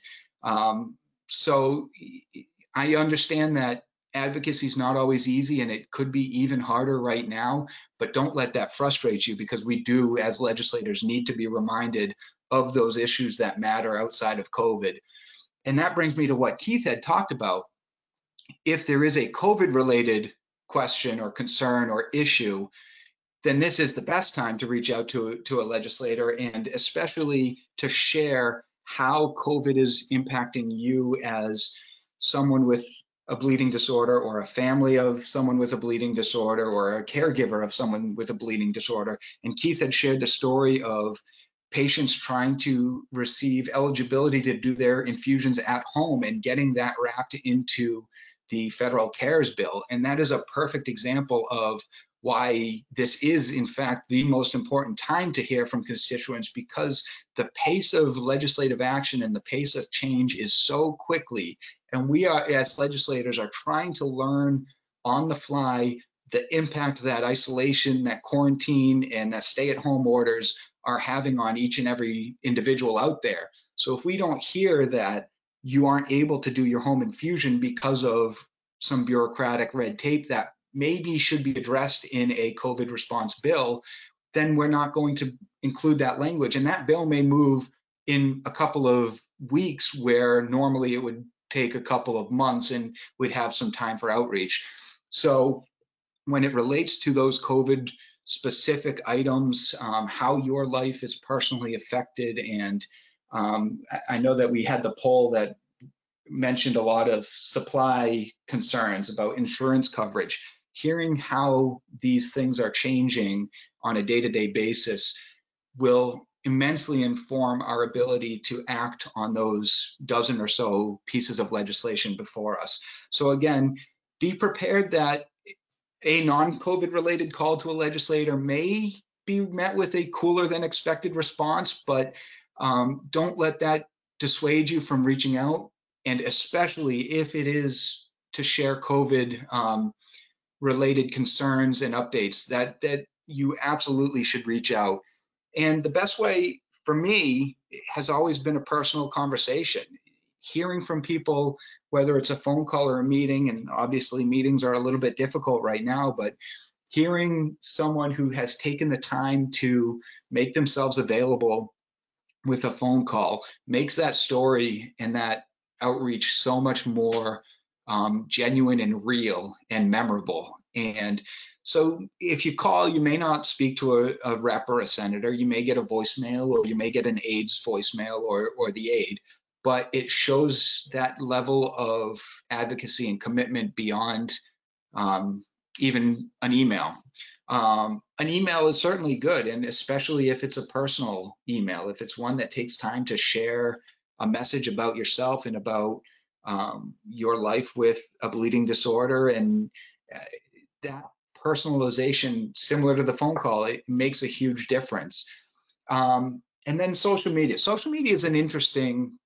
so I understand that advocacy is not always easy, and it could be even harder right now, but don't let that frustrate you, because we do, as legislators, need to be reminded of those issues that matter outside of COVID. And that brings me to what Keith had talked about. If there is a COVID related question or concern or issue, then this is the best time to reach out to a legislator, and especially to share how COVID is impacting you as someone with a bleeding disorder, or a family of someone with a bleeding disorder, or a caregiver of someone with a bleeding disorder. And Keith had shared the story of patients trying to receive eligibility to do their infusions at home and getting that wrapped into the federal CARES bill. And that is a perfect example of why this is, in fact, the most important time to hear from constituents, because the pace of legislative action and the pace of change is so quickly. And we are, as legislators, are trying to learn on the fly the impact that isolation, that quarantine, and that stay-at-home orders are having on each and every individual out there. So if we don't hear that you aren't able to do your home infusion because of some bureaucratic red tape that maybe should be addressed in a COVID response bill, then we're not going to include that language. And that bill may move in a couple of weeks, where normally it would take a couple of months and we'd have some time for outreach. So when it relates to those COVID specific items, how your life is personally affected, and I know that we had the poll that mentioned a lot of supply concerns about insurance coverage. Hearing how these things are changing on a day-to-day basis will immensely inform our ability to act on those dozen or so pieces of legislation before us. So again, be prepared that a non-COVID related call to a legislator may be met with a cooler than expected response, but don't let that dissuade you from reaching out. And especially if it is to share COVID related concerns and updates, that you absolutely should reach out. And the best way for me has always been a personal conversation. Hearing from people, whether it's a phone call or a meeting, and obviously meetings are a little bit difficult right now, but hearing someone who has taken the time to make themselves available with a phone call makes that story and that outreach so much more genuine and real and memorable. And so if you call, you may not speak to a rep or a senator. You may get a voicemail, or you may get an aide's voicemail, or the aide, but it shows that level of advocacy and commitment beyond even an email. An email is certainly good, and especially if it's a personal email, if it's one that takes time to share a message about yourself and about your life with a bleeding disorder, and that personalization, similar to the phone call, it makes a huge difference. And then social media. Social media is an interesting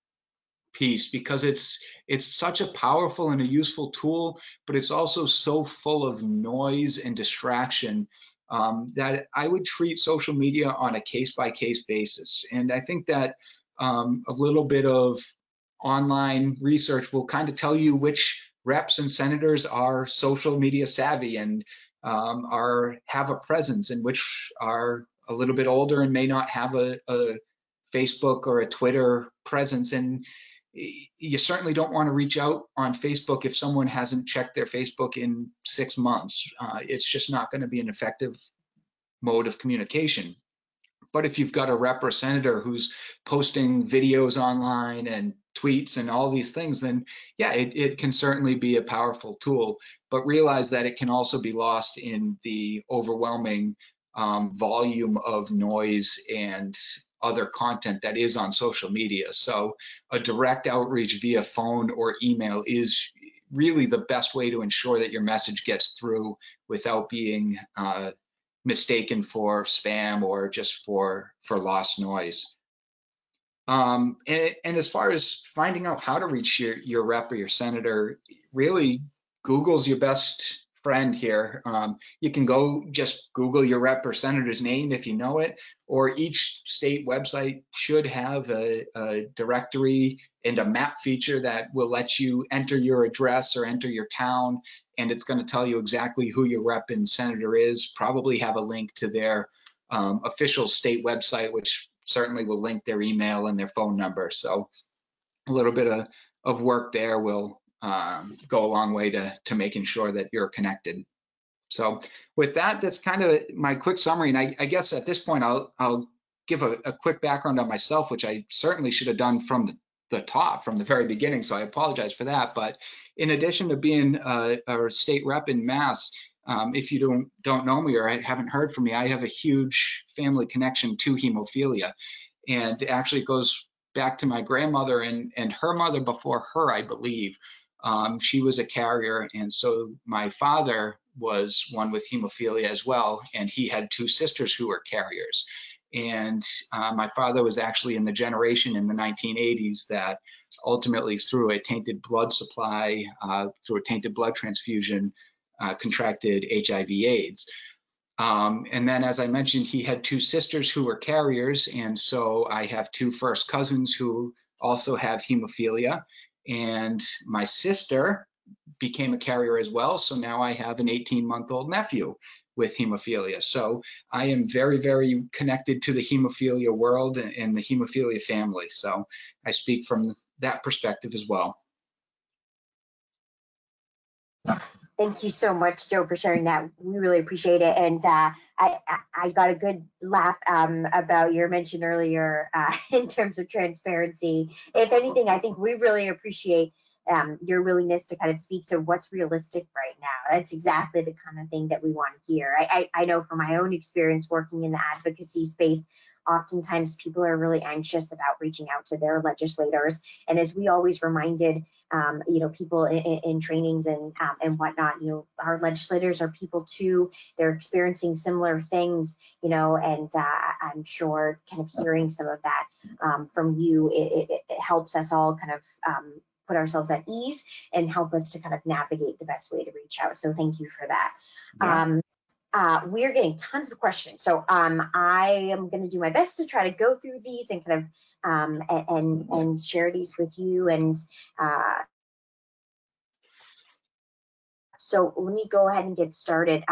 piece, because it's such a powerful and a useful tool, but it's also so full of noise and distraction that I would treat social media on a case-by-case basis. And I think that a little bit of online research will kind of tell you which reps and senators are social media savvy and have a presence, and which are a little bit older and may not have a Facebook or a Twitter presence. And you certainly don't want to reach out on Facebook if someone hasn't checked their Facebook in 6 months. It's just not going to be an effective mode of communication. But if you've got a rep or senator who's posting videos online and tweets and all these things, then yeah, it can certainly be a powerful tool. But realize that it can also be lost in the overwhelming volume of noise and other content that is on social media. So a direct outreach via phone or email is really the best way to ensure that your message gets through without being mistaken for spam or just for lost noise. And as far as finding out how to reach your rep or your senator, really Google's your best friend here. You can go just Google your rep or senator's name if you know it, or each state website should have a directory and a map feature that will let you enter your address or enter your town, and it's going to tell you exactly who your rep and senator is, probably have a link to their official state website, which certainly will link their email and their phone number. So a little bit of work there will go a long way to making sure that you're connected. So with that, that's kind of my quick summary. And I guess at this point, I'll give a quick background on myself, which I certainly should have done from the top, from the very beginning. So I apologize for that. But in addition to being a state rep in Mass, if you don't know me or haven't heard from me, I have a huge family connection to hemophilia. And actually it goes back to my grandmother and her mother before her, I believe. She was a carrier, and so my father was one with hemophilia as well, and he had 2 sisters who were carriers. And my father was actually in the generation in the 1980s that ultimately, through a tainted blood supply, through a tainted blood transfusion, contracted HIV/AIDS. And then, as I mentioned, he had 2 sisters who were carriers, and so I have 2 first cousins who also have hemophilia, and my sister became a carrier as well, so now I have an 18-month-old nephew with hemophilia. So I am very, very connected to the hemophilia world and the hemophilia family, so I speak from that perspective as well. Thank you so much, Joe, for sharing that. We really appreciate it. And I got a good laugh about your mention earlier in terms of transparency. If anything, I think we really appreciate your willingness to kind of speak to what's realistic right now. That's exactly the kind of thing that we want to hear. I know from my own experience working in the advocacy space, oftentimes people are really anxious about reaching out to their legislators. And as we always reminded, people in trainings and whatnot, our legislators are people too. They're experiencing similar things, and I'm sure kind of hearing some of that from you, it helps us all kind of put ourselves at ease and help us to kind of navigate the best way to reach out. So thank you for that. Yeah. We're getting tons of questions, so I am going to do my best to try to go through these and kind of and share these with you. And so let me go ahead and get started.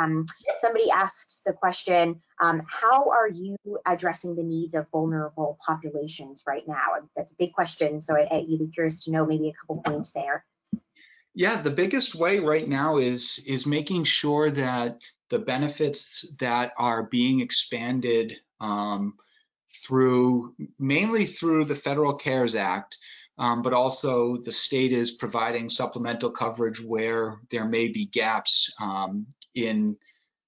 Somebody asks the question, how are you addressing the needs of vulnerable populations right now? That's a big question, so I'd be curious to know maybe a couple points there. Yeah, the biggest way right now is making sure that the benefits that are being expanded mainly through the Federal CARES Act, but also the state is providing supplemental coverage where there may be gaps in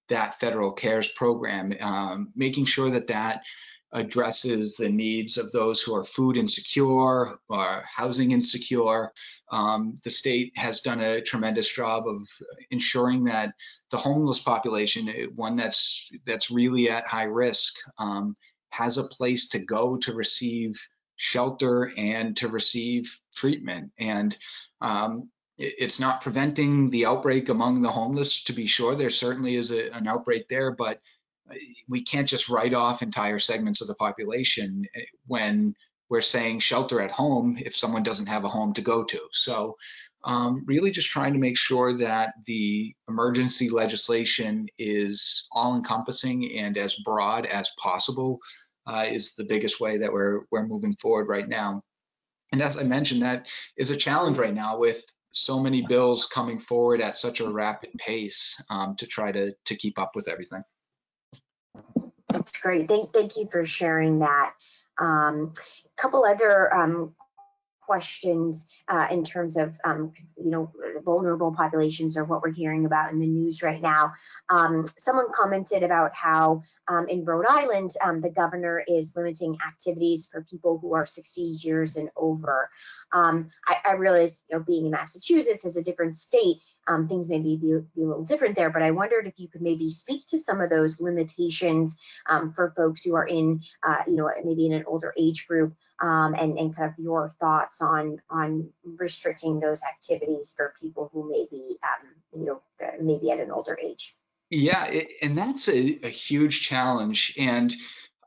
that federal CARES program, making sure that addresses the needs of those who are food insecure or housing insecure. The state has done a tremendous job of ensuring that the homeless population, one that's really at high risk, has a place to go to receive shelter and to receive treatment. And it's not preventing the outbreak among the homeless, to be sure. There certainly is an outbreak there, but we can't just write off entire segments of the population when we're saying shelter at home if someone doesn't have a home to go to. So really just trying to make sure that the emergency legislation is all-encompassing and as broad as possible is the biggest way that we're moving forward right now. And as I mentioned, that is a challenge right now with so many bills coming forward at such a rapid pace to try to keep up with everything. That's great. Thank you for sharing that. A couple other questions in terms of vulnerable populations or what we're hearing about in the news right now. Someone commented about how in Rhode Island the governor is limiting activities for people who are 60 years and over. I realize, being in Massachusetts is a different state, things may be a little different there, but I wondered if you could maybe speak to some of those limitations for folks who are in, maybe in an older age group, and kind of your thoughts on restricting those activities for people who may be, maybe at an older age. Yeah, and that's a huge challenge. And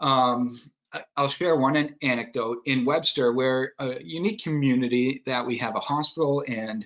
I'll share one anecdote in Webster. We're a unique community that we have a hospital and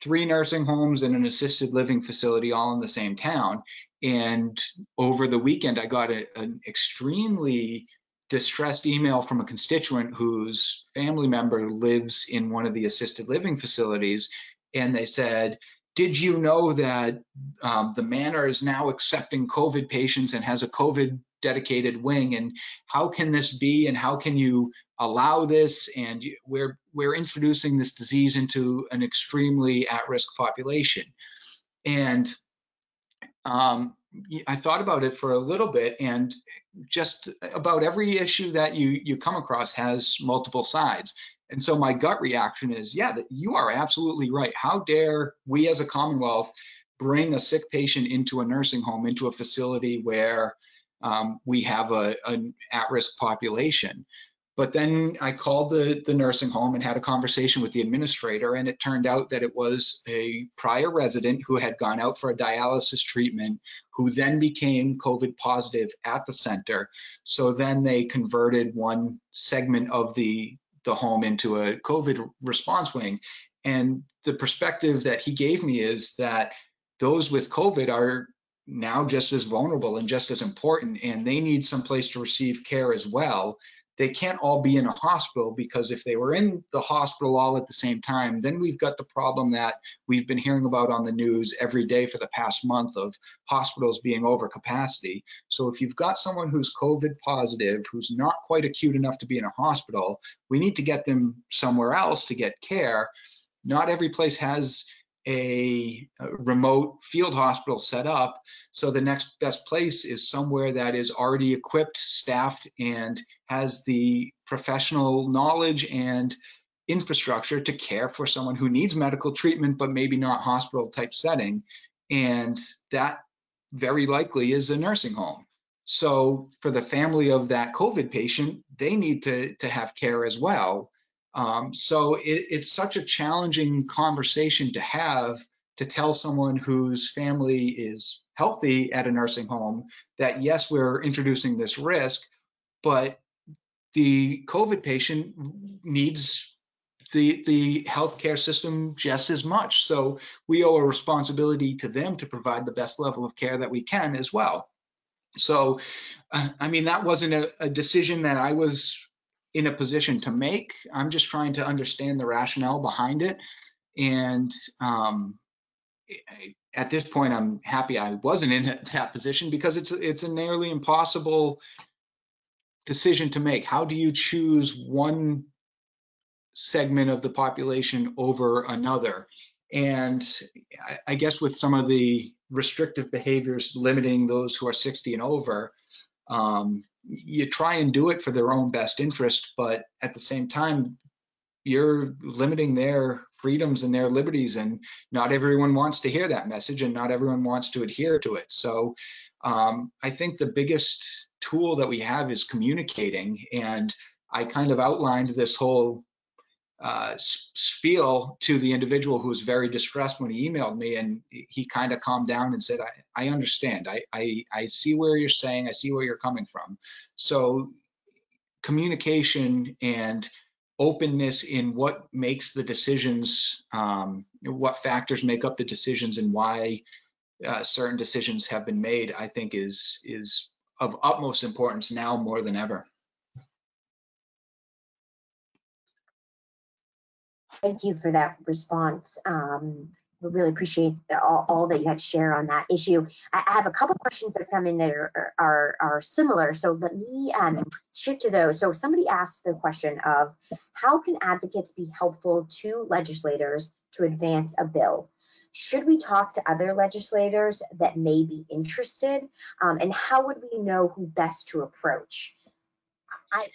3 nursing homes and an assisted living facility all in the same town. And over the weekend, I got an extremely distressed email from a constituent whose family member lives in one of the assisted living facilities. And they said, did you know that the manor is now accepting COVID patients and has a COVID dedicated wing? And how can this be? And how can you allow this? And we're introducing this disease into an extremely at-risk population. And I thought about it for a little bit, and just about every issue that you come across has multiple sides. And so my gut reaction is, yeah, that you are absolutely right. How dare we as a Commonwealth bring a sick patient into a nursing home, into a facility where we have an at-risk population? But then I called the nursing home and had a conversation with the administrator, and it turned out that it was a prior resident who had gone out for a dialysis treatment, who then became COVID positive at the center. So then they converted one segment of the home into a COVID response wing. And the perspective that he gave me is that those with COVID are now just as vulnerable and just as important, and they need some place to receive care as well. They can't all be in a hospital, because if they were in the hospital all at the same time, then we've got the problem that we've been hearing about on the news every day for the past month of hospitals being over capacity. So if you've got someone who's COVID positive, who's not quite acute enough to be in a hospital, we need to get them somewhere else to get care. Not every place has a remote field hospital set up, so the next best place is somewhere that is already equipped, staffed, and has the professional knowledge and infrastructure to care for someone who needs medical treatment, but maybe not hospital type setting. And that very likely is a nursing home. So for the family of that COVID patient, they need to have care as well. So it's such a challenging conversation to have, to tell someone whose family is healthy at a nursing home that, yes, we're introducing this risk, but the COVID patient needs the healthcare system just as much. So we owe a responsibility to them to provide the best level of care that we can as well. So, I mean, that wasn't a decision that I was in a position to make. I'm just trying to understand the rationale behind it. And at this point, I'm happy I wasn't in that position, because it's a nearly impossible decision to make. How do you choose one segment of the population over another? And I guess with some of the restrictive behaviors limiting those who are 60 and over, you try and do it for their own best interest, but at the same time, you're limiting their freedoms and their liberties, and not everyone wants to hear that message, and not everyone wants to adhere to it. So I think the biggest tool that we have is communicating, and I kind of outlined this whole spiel to the individual who was very distressed when he emailed me, and he kind of calmed down and said, I understand. I see where you're saying, I see where you're coming from. So communication and openness in what makes the decisions, what factors make up the decisions, and why certain decisions have been made, I think is of utmost importance now more than ever. Thank you for that response. We really appreciate all that you had to share on that issue. I have a couple questions that come in that are similar, so let me shift to those. So somebody asked the question of how can advocates be helpful to legislators to advance a bill? Should we talk to other legislators that may be interested? And how would we know who best to approach?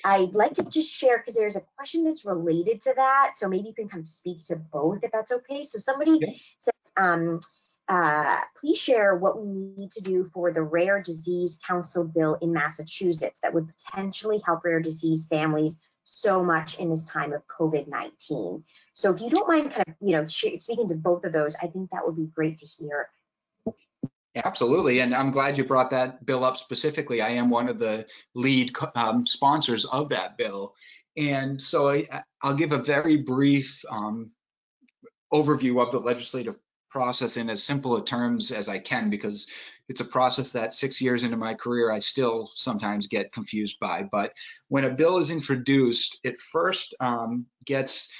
I'd like to just share, because there's a question that's related to that. So maybe you can kind of speak to both if that's okay. So somebody says, please share what we need to do for the Rare Disease Council bill in Massachusetts that would potentially help rare disease families so much in this time of COVID-19. So if you don't mind kind of, speaking to both of those, I think that would be great to hear. Absolutely, and I'm glad you brought that bill up specifically. I am one of the lead sponsors of that bill. And so I'll give a very brief overview of the legislative process in as simple a terms as I can, because it's a process that 6 years into my career I still sometimes get confused by. But when a bill is introduced, it first gets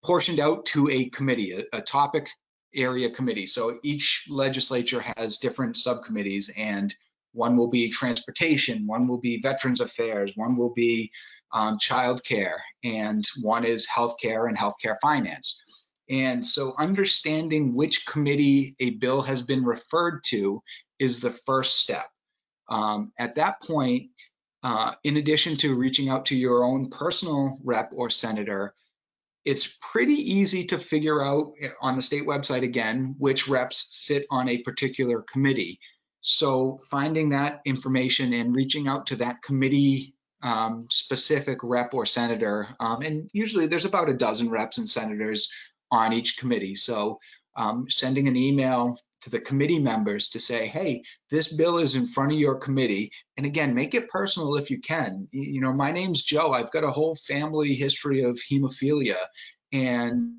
portioned out to a committee, a topic area committee. So each legislature has different subcommittees, and one will be transportation, one will be veterans affairs, one will be childcare, and one is healthcare and healthcare finance. And so understanding which committee a bill has been referred to is the first step. At that point, in addition to reaching out to your own personal rep or senator, it's pretty easy to figure out on the state website, again, which reps sit on a particular committee. So finding that information and reaching out to that committee specific rep or senator, and usually there's about a dozen reps and senators on each committee. So sending an email to the committee members to say, hey, this bill is in front of your committee. And again, make it personal if you can. You know, my name's Joe. I've got a whole family history of hemophilia. And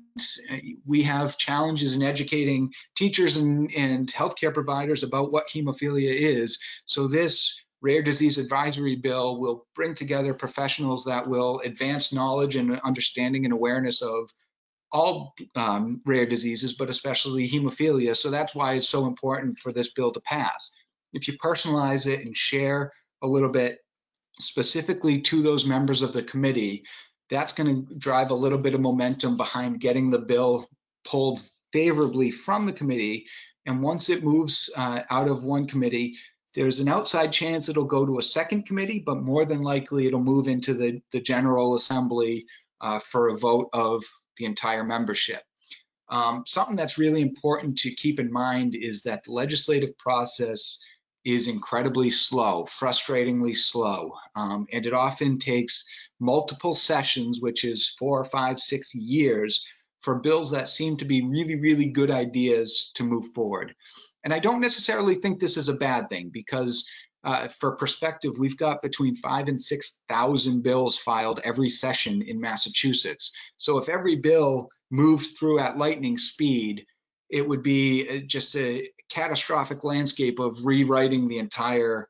we have challenges in educating teachers and healthcare providers about what hemophilia is. So this Rare Disease Advisory Bill will bring together professionals that will advance knowledge and understanding and awareness of all rare diseases, but especially hemophilia. So that's why it's so important for this bill to pass. If you personalize it and share a little bit specifically to those members of the committee, that's going to drive a little bit of momentum behind getting the bill pulled favorably from the committee. And once it moves out of one committee, there's an outside chance it'll go to a second committee, but more than likely it'll move into the General Assembly for a vote of the entire membership. Something that's really important to keep in mind is that the legislative process is incredibly slow, frustratingly slow, and it often takes multiple sessions, which is 4, 5, 6 years, for bills that seem to be really, really good ideas to move forward. And I don't necessarily think this is a bad thing, because for perspective, we've got between 5,000 and 6,000 bills filed every session in Massachusetts. So if every bill moved through at lightning speed, it would be just a catastrophic landscape of rewriting the entire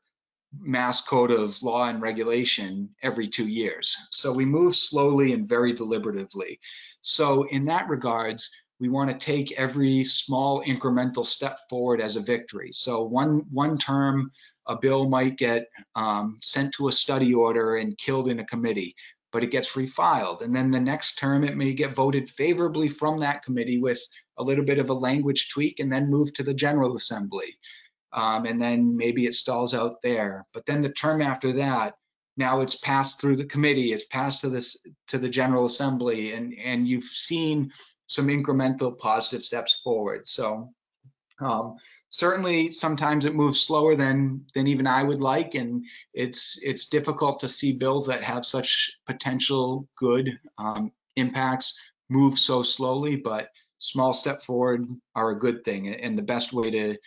Mass Code of Law and Regulation every 2 years. So we move slowly and very deliberatively. So in that regards, we want to take every small incremental step forward as a victory. So one term, a bill might get sent to a study order and killed in a committee, but it gets refiled. And then the next term, it may get voted favorably from that committee with a little bit of a language tweak and then move to the General Assembly. And then maybe it stalls out there. But then the term after that, now it's passed through the committee, it's passed to the General Assembly, and you've seen some incremental positive steps forward. So certainly sometimes it moves slower than even I would like, and it's difficult to see bills that have such potential good impacts move so slowly, but small step forward are a good thing. And the best way to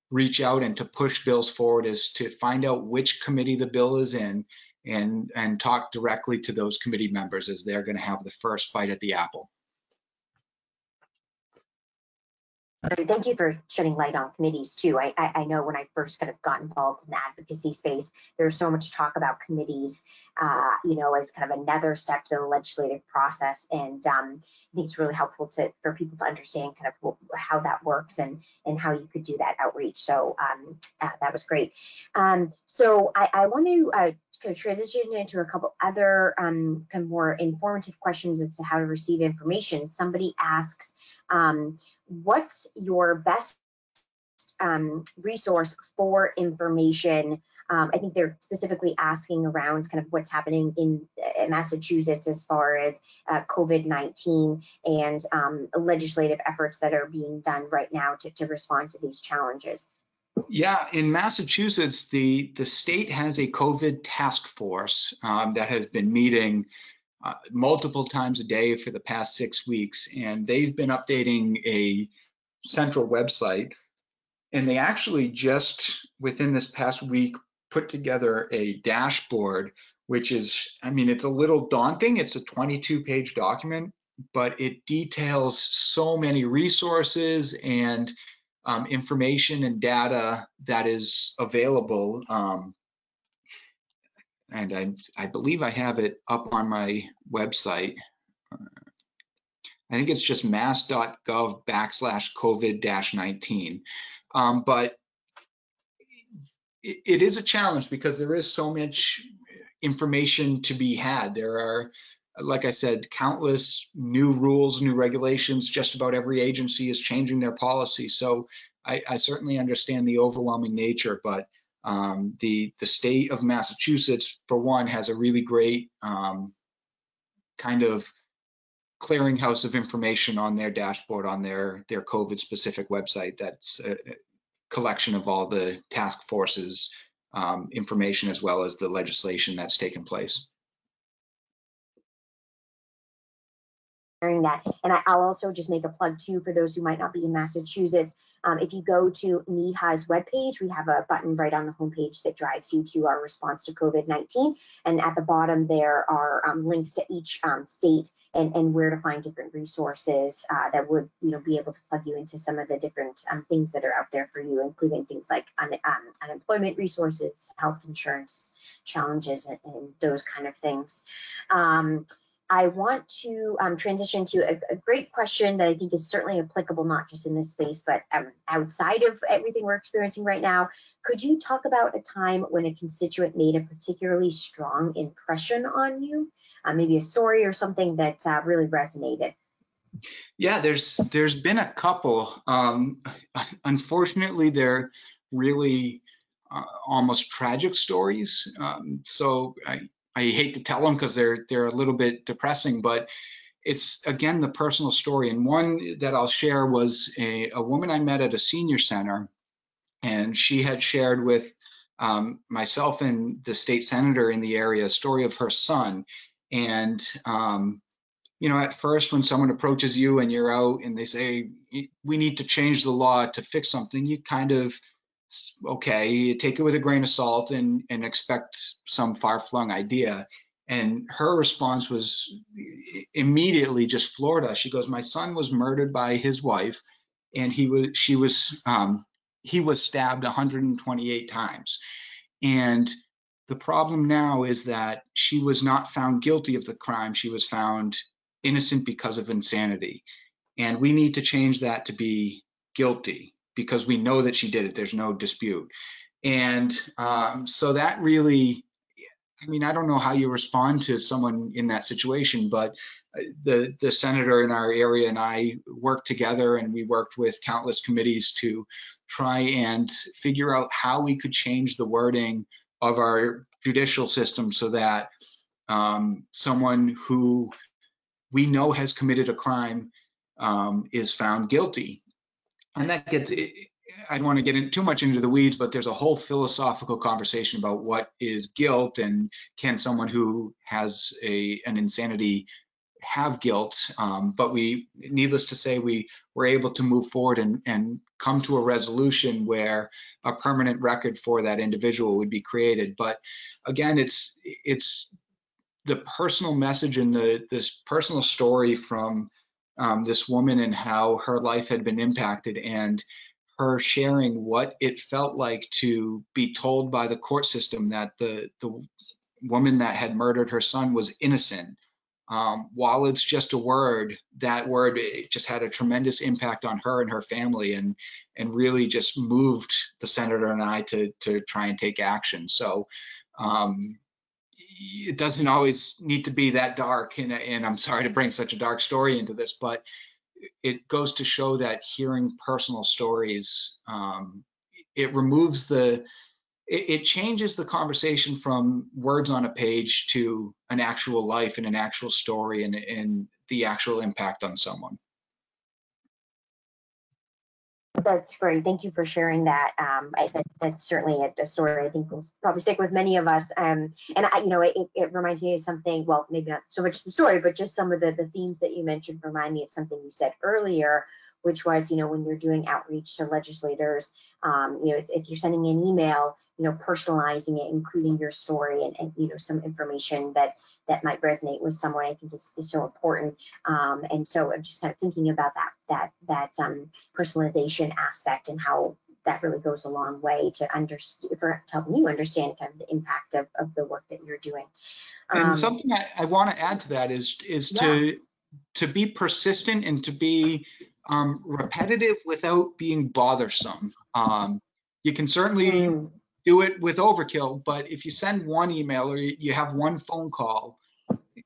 reach out and to push bills forward is to find out which committee the bill is in and talk directly to those committee members, as they're going to have the first bite at the apple. Thank you for shedding light on committees too. I know when I first kind of got involved in the advocacy space, there's so much talk about committees, as kind of another step to the legislative process. And I think it's really helpful for people to understand kind of how that works and how you could do that outreach. So that was great. So I want to kind of transition into a couple other kind of more informative questions as to how to receive information. Somebody asks, what's your best resource for information? I think they're specifically asking around kind of what's happening in Massachusetts as far as COVID-19 and legislative efforts that are being done right now to respond to these challenges. Yeah, in Massachusetts, the state has a COVID task force that has been meeting multiple times a day for the past 6 weeks, and they've been updating a central website. And they actually just within this past week put together a dashboard, which is, I mean, it's a little daunting. It's a 22-page document, but it details so many resources and information and data that is available. And I believe I have it up on my website. I think it's just mass.gov/COVID-19. But it is a challenge because there is so much information to be had. There are, like I said, countless new rules, new regulations. Just about every agency is changing their policy. So I certainly understand the overwhelming nature, but the state of Massachusetts, for one, has a really great kind of clearinghouse of information on their dashboard, on their COVID specific website. That's a collection of all the task forces information as well as the legislation that's taken place. That. And I'll also just make a plug too for those who might not be in Massachusetts. If you go to NEHA's webpage, we have a button right on the homepage that drives you to our response to COVID-19. And at the bottom there are links to each state and where to find different resources that would be able to plug you into some of the different things that are out there for you, including things like unemployment resources, health insurance challenges, and those kind of things. I want to transition to a great question that I think is certainly applicable, not just in this space, but outside of everything we're experiencing right now. Could you talk about a time when a constituent made a particularly strong impression on you? Maybe a story or something that really resonated. Yeah, there's been a couple. Unfortunately, they're really almost tragic stories. So I hate to tell them because they're a little bit depressing, but it's, again, the personal story. And one that I'll share was a woman I met at a senior center, and she had shared with myself and the state senator in the area a story of her son. And at first when someone approaches you and you're out and they say, we need to change the law to fix something, you kind of, okay, you take it with a grain of salt and expect some far-flung idea. And her response was immediately just floored us. She goes, my son was murdered by his wife, and he was stabbed 128 times. And the problem now is that she was not found guilty of the crime. She was found innocent because of insanity. And we need to change that to be guilty, because we know that she did it. There's no dispute. And so that really, I mean, I don't know how you respond to someone in that situation, but the senator in our area and I worked together, and we worked with countless committees to try and figure out how we could change the wording of our judicial system so that someone who we know has committed a crime is found guilty. And that gets, I don't want to get too much into the weeds, but there's a whole philosophical conversation about what is guilt, and can someone who has an insanity have guilt. But needless to say, we were able to move forward and come to a resolution where a permanent record for that individual would be created. But again, it's the personal message and this personal story from this woman and how her life had been impacted, and her sharing what it felt like to be told by the court system that the woman that had murdered her son was innocent. While it's just a word, that word, it just had a tremendous impact on her and her family, and really just moved the senator and I to try and take action. So it doesn't always need to be that dark, and I'm sorry to bring such a dark story into this, but it goes to show that hearing personal stories, it removes it changes the conversation from words on a page to an actual life and an actual story, and the actual impact on someone. That's great. Thank you for sharing that. That's certainly a story I think will probably stick with many of us. And it reminds me of something, well, maybe not so much the story, but just some of the themes that you mentioned remind me of something you said earlier, which was, when you're doing outreach to legislators, if you're sending an email, personalizing it, including your story and some information that might resonate with someone, I think is so important. And so I'm just kind of thinking about that personalization aspect and how that really goes a long way to helping you understand kind of the impact of the work that you're doing. And something I want to add to that is to be persistent and to be repetitive without being bothersome. You can certainly do it with overkill, but if you send one email or you have one phone call,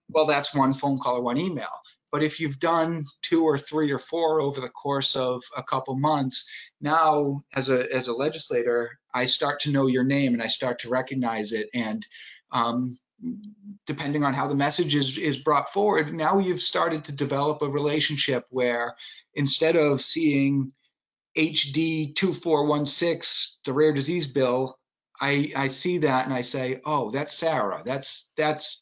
well, that's one phone call or one email. But if you've done 2 or 3 or 4 over the course of a couple months, now as a legislator, I start to know your name and I start to recognize it. And depending on how the message is brought forward, now you've started to develop a relationship where instead of seeing HD 2416, the rare disease bill, I see that and I say, oh, that's Sarah. That's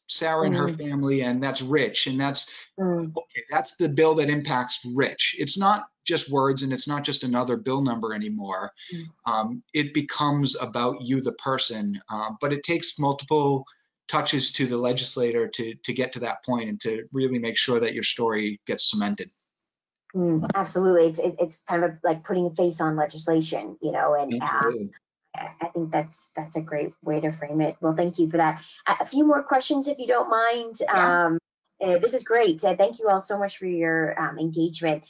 Sarah and her family, and that's Rich, and that's okay. That's the bill that impacts Rich. It's not just words, and it's not just another bill number anymore. It becomes about you, the person, but it takes multiple touches to the legislator to get to that point and to really make sure that your story gets cemented. Absolutely, it's kind of like putting a face on legislation, and I think that's a great way to frame it. Well, thank you for that. A few more questions, if you don't mind. Yeah. This is great. Thank you all so much for your engagement.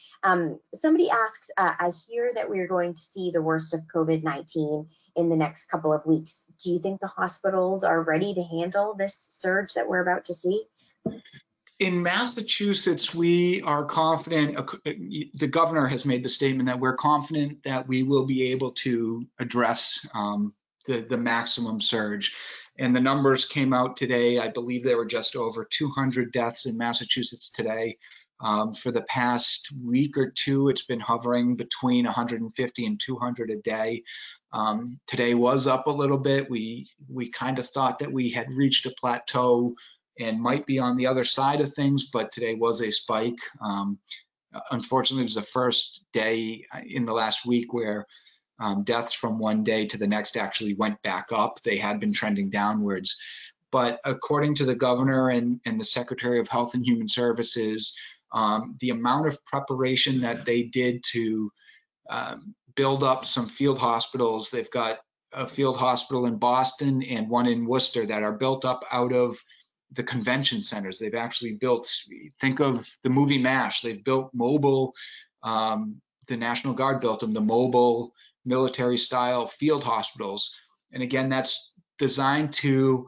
Somebody asks, I hear that we're going to see the worst of COVID-19 in the next couple of weeks. Do you think the hospitals are ready to handle this surge that we're about to see? In Massachusetts, we are confident. The governor has made the statement that we're confident that we will be able to address the maximum surge. And the numbers came out today. I believe there were just over 200 deaths in Massachusetts today. For the past week or two, it's been hovering between 150 and 200 a day. Today was up a little bit. We kind of thought that we had reached a plateau and might be on the other side of things, but today was a spike. Unfortunately, it was the first day in the last week where deaths from one day to the next actually went back up. They had been trending downwards. But according to the governor and the Secretary of Health and Human Services, the amount of preparation that they did to build up some field hospitals, they've got a field hospital in Boston and one in Worcester that are built up out of the convention centers. They've actually built, think of the movie MASH, they've built mobile, the National Guard built them, the mobile military style field hospitals. And again, that's designed to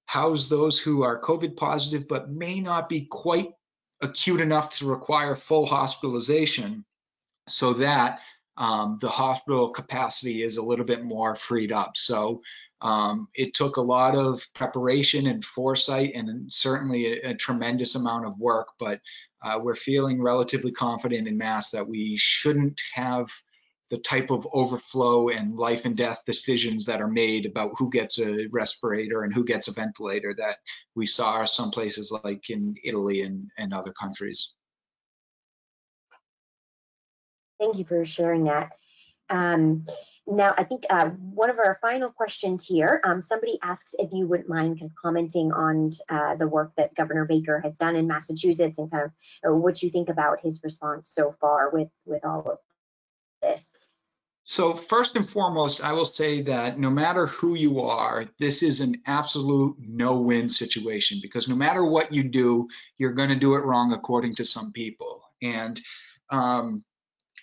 house those who are COVID positive, but may not be quite acute enough to require full hospitalization, so that the hospital capacity is a little bit more freed up. So it took a lot of preparation and foresight, and certainly a tremendous amount of work, but we're feeling relatively confident in Mass that we shouldn't have the type of overflow and life and death decisions that are made about who gets a respirator and who gets a ventilator that we saw some places like in Italy and other countries. Thank you for sharing that. Now, I think one of our final questions here, somebody asks if you wouldn't mind kind of commenting on the work that Governor Baker has done in Massachusetts and kind of what you think about his response so far with all of this. So first and foremost, I will say that no matter who you are, this is an absolute no-win situation, because no matter what you do, you're going to do it wrong according to some people. And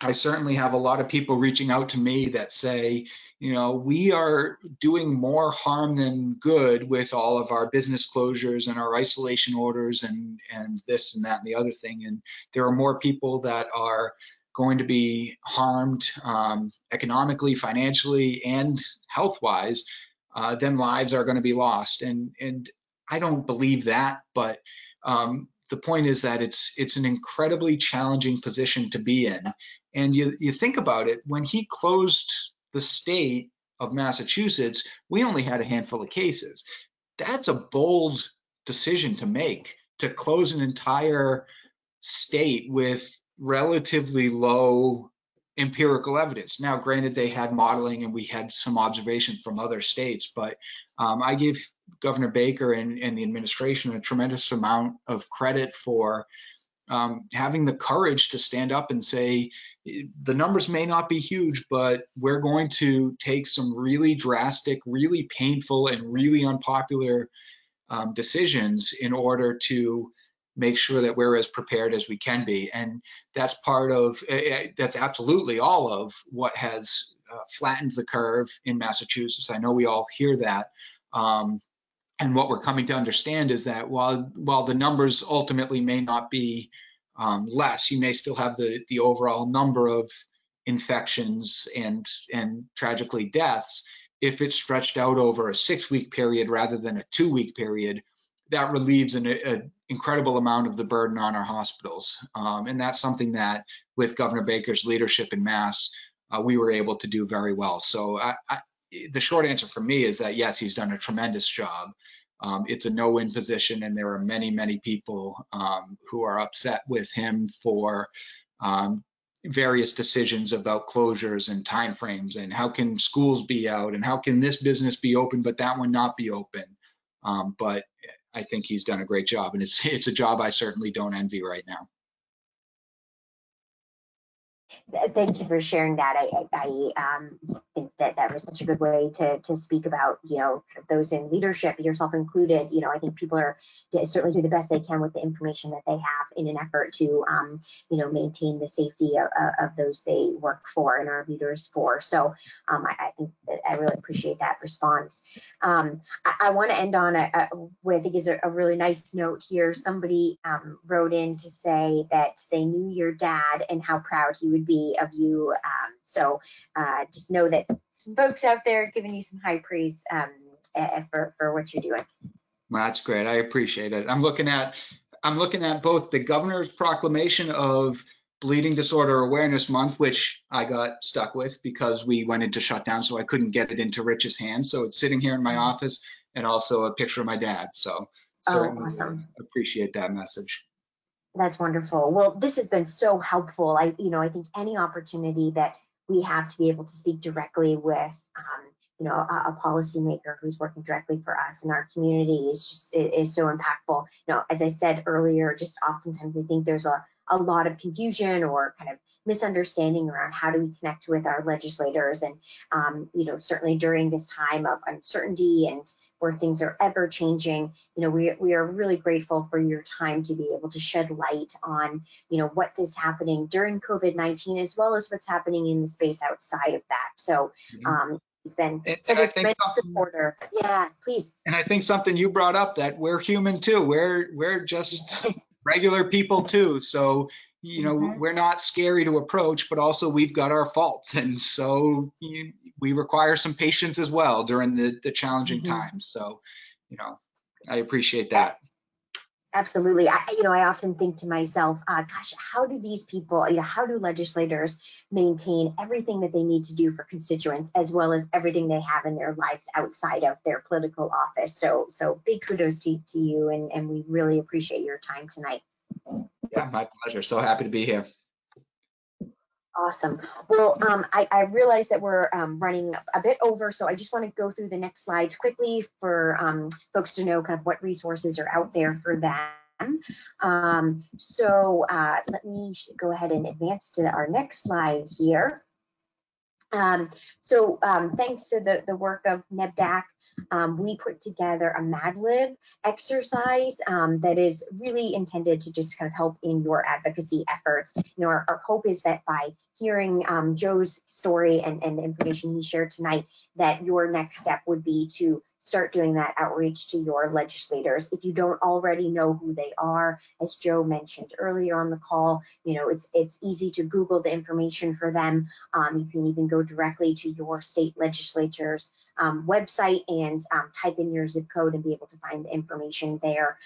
I certainly have a lot of people reaching out to me that say, you know, we are doing more harm than good with all of our business closures and our isolation orders and this and that and the other thing. And there are more people that are going to be harmed economically, financially, and health-wise than lives are going to be lost. And I don't believe that, but the point is that it's an incredibly challenging position to be in. And you think about it, when he closed the state of Massachusetts, we only had a handful of cases. That's a bold decision to make, to close an entire state with relatively low empirical evidence. Now, granted, they had modeling and we had some observation from other states, but I give Governor Baker and the administration a tremendous amount of credit for having the courage to stand up and say, the numbers may not be huge, but we're going to take some really drastic, really painful, and really unpopular decisions in order to make sure that we're as prepared as we can be. And that's part of, that's absolutely all of what has flattened the curve in Massachusetts. I know we all hear that. And what we're coming to understand is that while the numbers ultimately may not be less, you may still have the overall number of infections and tragically deaths. If it's stretched out over a 6-week period rather than a 2-week period, that relieves an incredible amount of the burden on our hospitals. And that's something that, with Governor Baker's leadership in Mass, we were able to do very well. So the short answer for me is that, yes, he's done a tremendous job. It's a no-win position, and there are many, many people who are upset with him for various decisions about closures and timeframes, and how can schools be out, and how can this business be open but that one not be open. But I think he's done a great job, and it's a job I certainly don't envy right now. Thank you for sharing that. I think that was such a good way to speak about, you know, those in leadership, yourself included. You know, I think people are certainly do the best they can with the information that they have in an effort to, you know, maintain the safety of those they work for and are leaders for. So I think that I really appreciate that response. I want to end on what I think is a really nice note here. Somebody wrote in to say that they knew your dad and how proud he would be of you. So just know that some folks out there giving you some high praise for what you're doing. Well, that's great. I appreciate it. I'm looking at both the governor's proclamation of Bleeding Disorder Awareness Month, which I got stuck with because we went into shutdown, so I couldn't get it into Rich's hands. So it's sitting here in my office, and also a picture of my dad. So certainly awesome. Appreciate that message. That's wonderful. Well, this has been so helpful. I think any opportunity that we have to be able to speak directly with, you know, a policymaker who's working directly for us in our community is so impactful. You know, as I said earlier, just oftentimes I think there's a lot of confusion or kind of misunderstanding around how do we connect with our legislators, and you know, certainly during this time of uncertainty and where things are ever changing, you know, we are really grateful for your time to be able to shed light on, you know, what is happening during COVID-19 as well as what's happening in the space outside of that. So you've been such a tremendous supporter. Yeah, please. And I think something you brought up, that we're human too. We're just regular people too. So, you know, we're not scary to approach, but also we've got our faults. And so we require some patience as well during the challenging times. So, you know, I appreciate that. Absolutely. I often think to myself, gosh, how do these people, you know, how do legislators maintain everything that they need to do for constituents as well as everything they have in their lives outside of their political office? So big kudos to you, and we really appreciate your time tonight. Yeah, my pleasure. So happy to be here. Awesome. Well, I realize that we're running a bit over, so I just want to go through the next slides quickly for folks to know kind of what resources are out there for them. Let me go ahead and advance to our next slide here. Thanks to the work of NEBDAC, we put together a Mad Lib exercise that is really intended to just kind of help in your advocacy efforts. You know, our hope is that by hearing Joe's story and the information he shared tonight, that your next step would be to start doing that outreach to your legislators. If you don't already know who they are, as Joe mentioned earlier on the call, you know, it's easy to Google the information for them. You can even go directly to your state legislature's website and type in your zip code and be able to find the information there.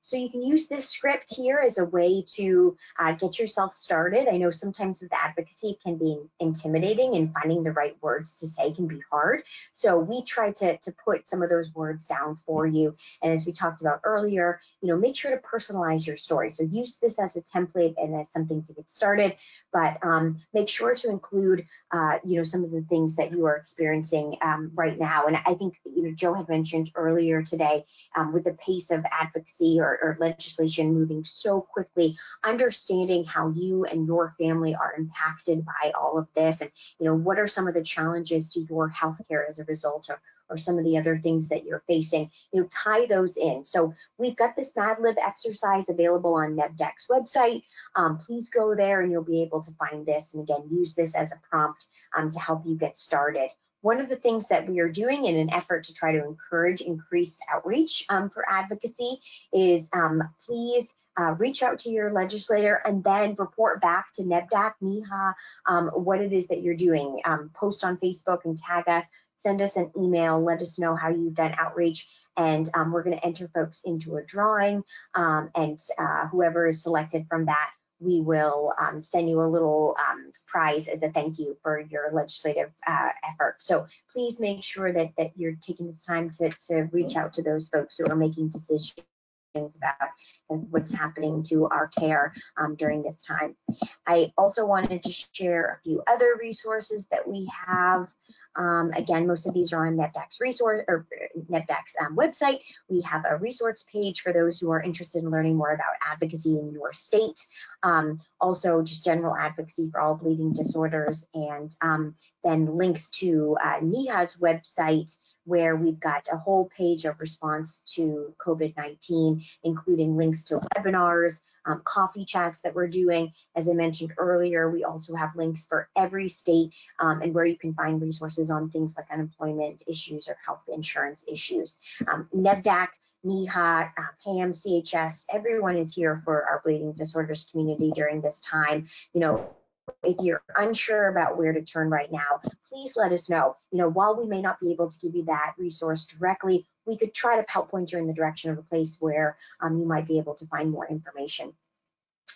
So you can use this script here as a way to get yourself started. I know sometimes with advocacy it can be intimidating, and finding the right words to say can be hard. So we try to put some of those words down for you. And as we talked about earlier, you know, make sure to personalize your story. So use this as a template and as something to get started, but make sure to include, you know, some of the things that you are experiencing right now. And I think, you know, Joe had mentioned earlier today, with the pace of advocacy or legislation moving so quickly, understanding how you and your family are impacted by all of this, and, you know, what are some of the challenges to your healthcare as a result of, or some of the other things that you're facing, you know, tie those in. So we've got this Mad Lib exercise available on NEBDAC's website. Please go there and you'll be able to find this. And again, use this as a prompt to help you get started. One of the things that we are doing in an effort to try to encourage increased outreach for advocacy is please reach out to your legislator and then report back to NEBDAC, NEHA, what it is that you're doing. Post on Facebook and tag us. Send us an email, let us know how you've done outreach, and we're going to enter folks into a drawing, and whoever is selected from that, we will send you a little prize as a thank you for your legislative effort. So please make sure that you're taking this time to reach out to those folks who are making decisions about what's happening to our care during this time. I also wanted to share a few other resources that we have. Again, most of these are on NEBDAC's website. We have a resource page for those who are interested in learning more about advocacy in your state. Also, just general advocacy for all bleeding disorders, and then links to NEHA's website, where we've got a whole page of response to COVID-19, including links to webinars, coffee chats that we're doing. As I mentioned earlier, we also have links for every state and where you can find resources on things like unemployment issues or health insurance issues. NEBDAC, NEHA, PAM, CHS, everyone is here for our bleeding disorders community during this time. You know, if you're unsure about where to turn right now, please let us know. You know, while we may not be able to give you that resource directly, we could try to help point you in the direction of a place where you might be able to find more information.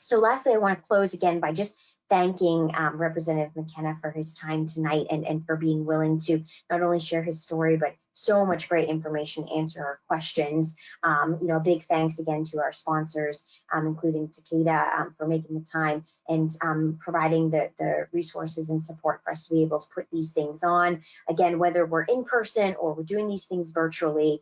So lastly, I want to close again by just thanking Representative McKenna for his time tonight and for being willing to not only share his story, but so much great information, answer our questions. You know, big thanks again to our sponsors, including Takeda, for making the time and providing the resources and support for us to be able to put these things on. Again, whether we're in person or we're doing these things virtually,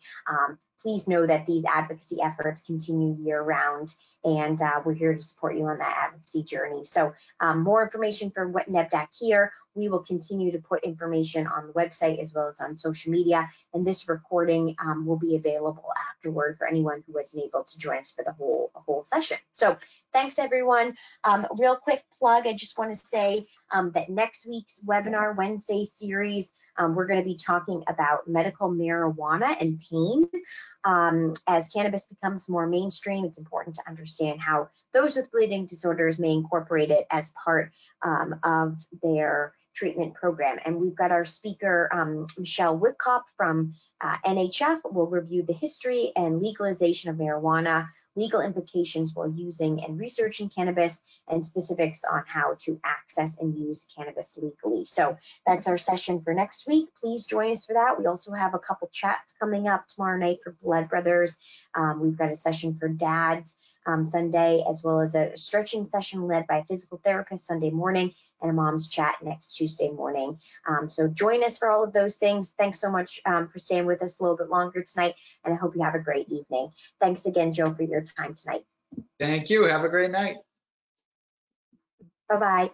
please know that these advocacy efforts continue year round, and we're here to support you on that advocacy journey. So more information for what NEBDAC here. We will continue to put information on the website as well as on social media, and this recording will be available afterward for anyone who wasn't able to join us for the whole session. So thanks everyone. Real quick plug, I just want to say that next week's webinar Wednesday series, we're going to be talking about medical marijuana and pain. As cannabis becomes more mainstream, it's important to understand how those with bleeding disorders may incorporate it as part of their treatment program. And we've got our speaker, Michelle Whitcop from NHF, will review the history and legalization of marijuana, legal implications while using and researching cannabis, and specifics on how to access and use cannabis legally. So that's our session for next week. Please join us for that. We also have a couple chats coming up tomorrow night for Blood Brothers. We've got a session for dads Sunday, as well as a stretching session led by a physical therapist Sunday morning, and a mom's chat next Tuesday morning. So join us for all of those things. Thanks so much for staying with us a little bit longer tonight, and I hope you have a great evening. Thanks again, Joe, for your time tonight. Thank you. Have a great night. Bye-bye.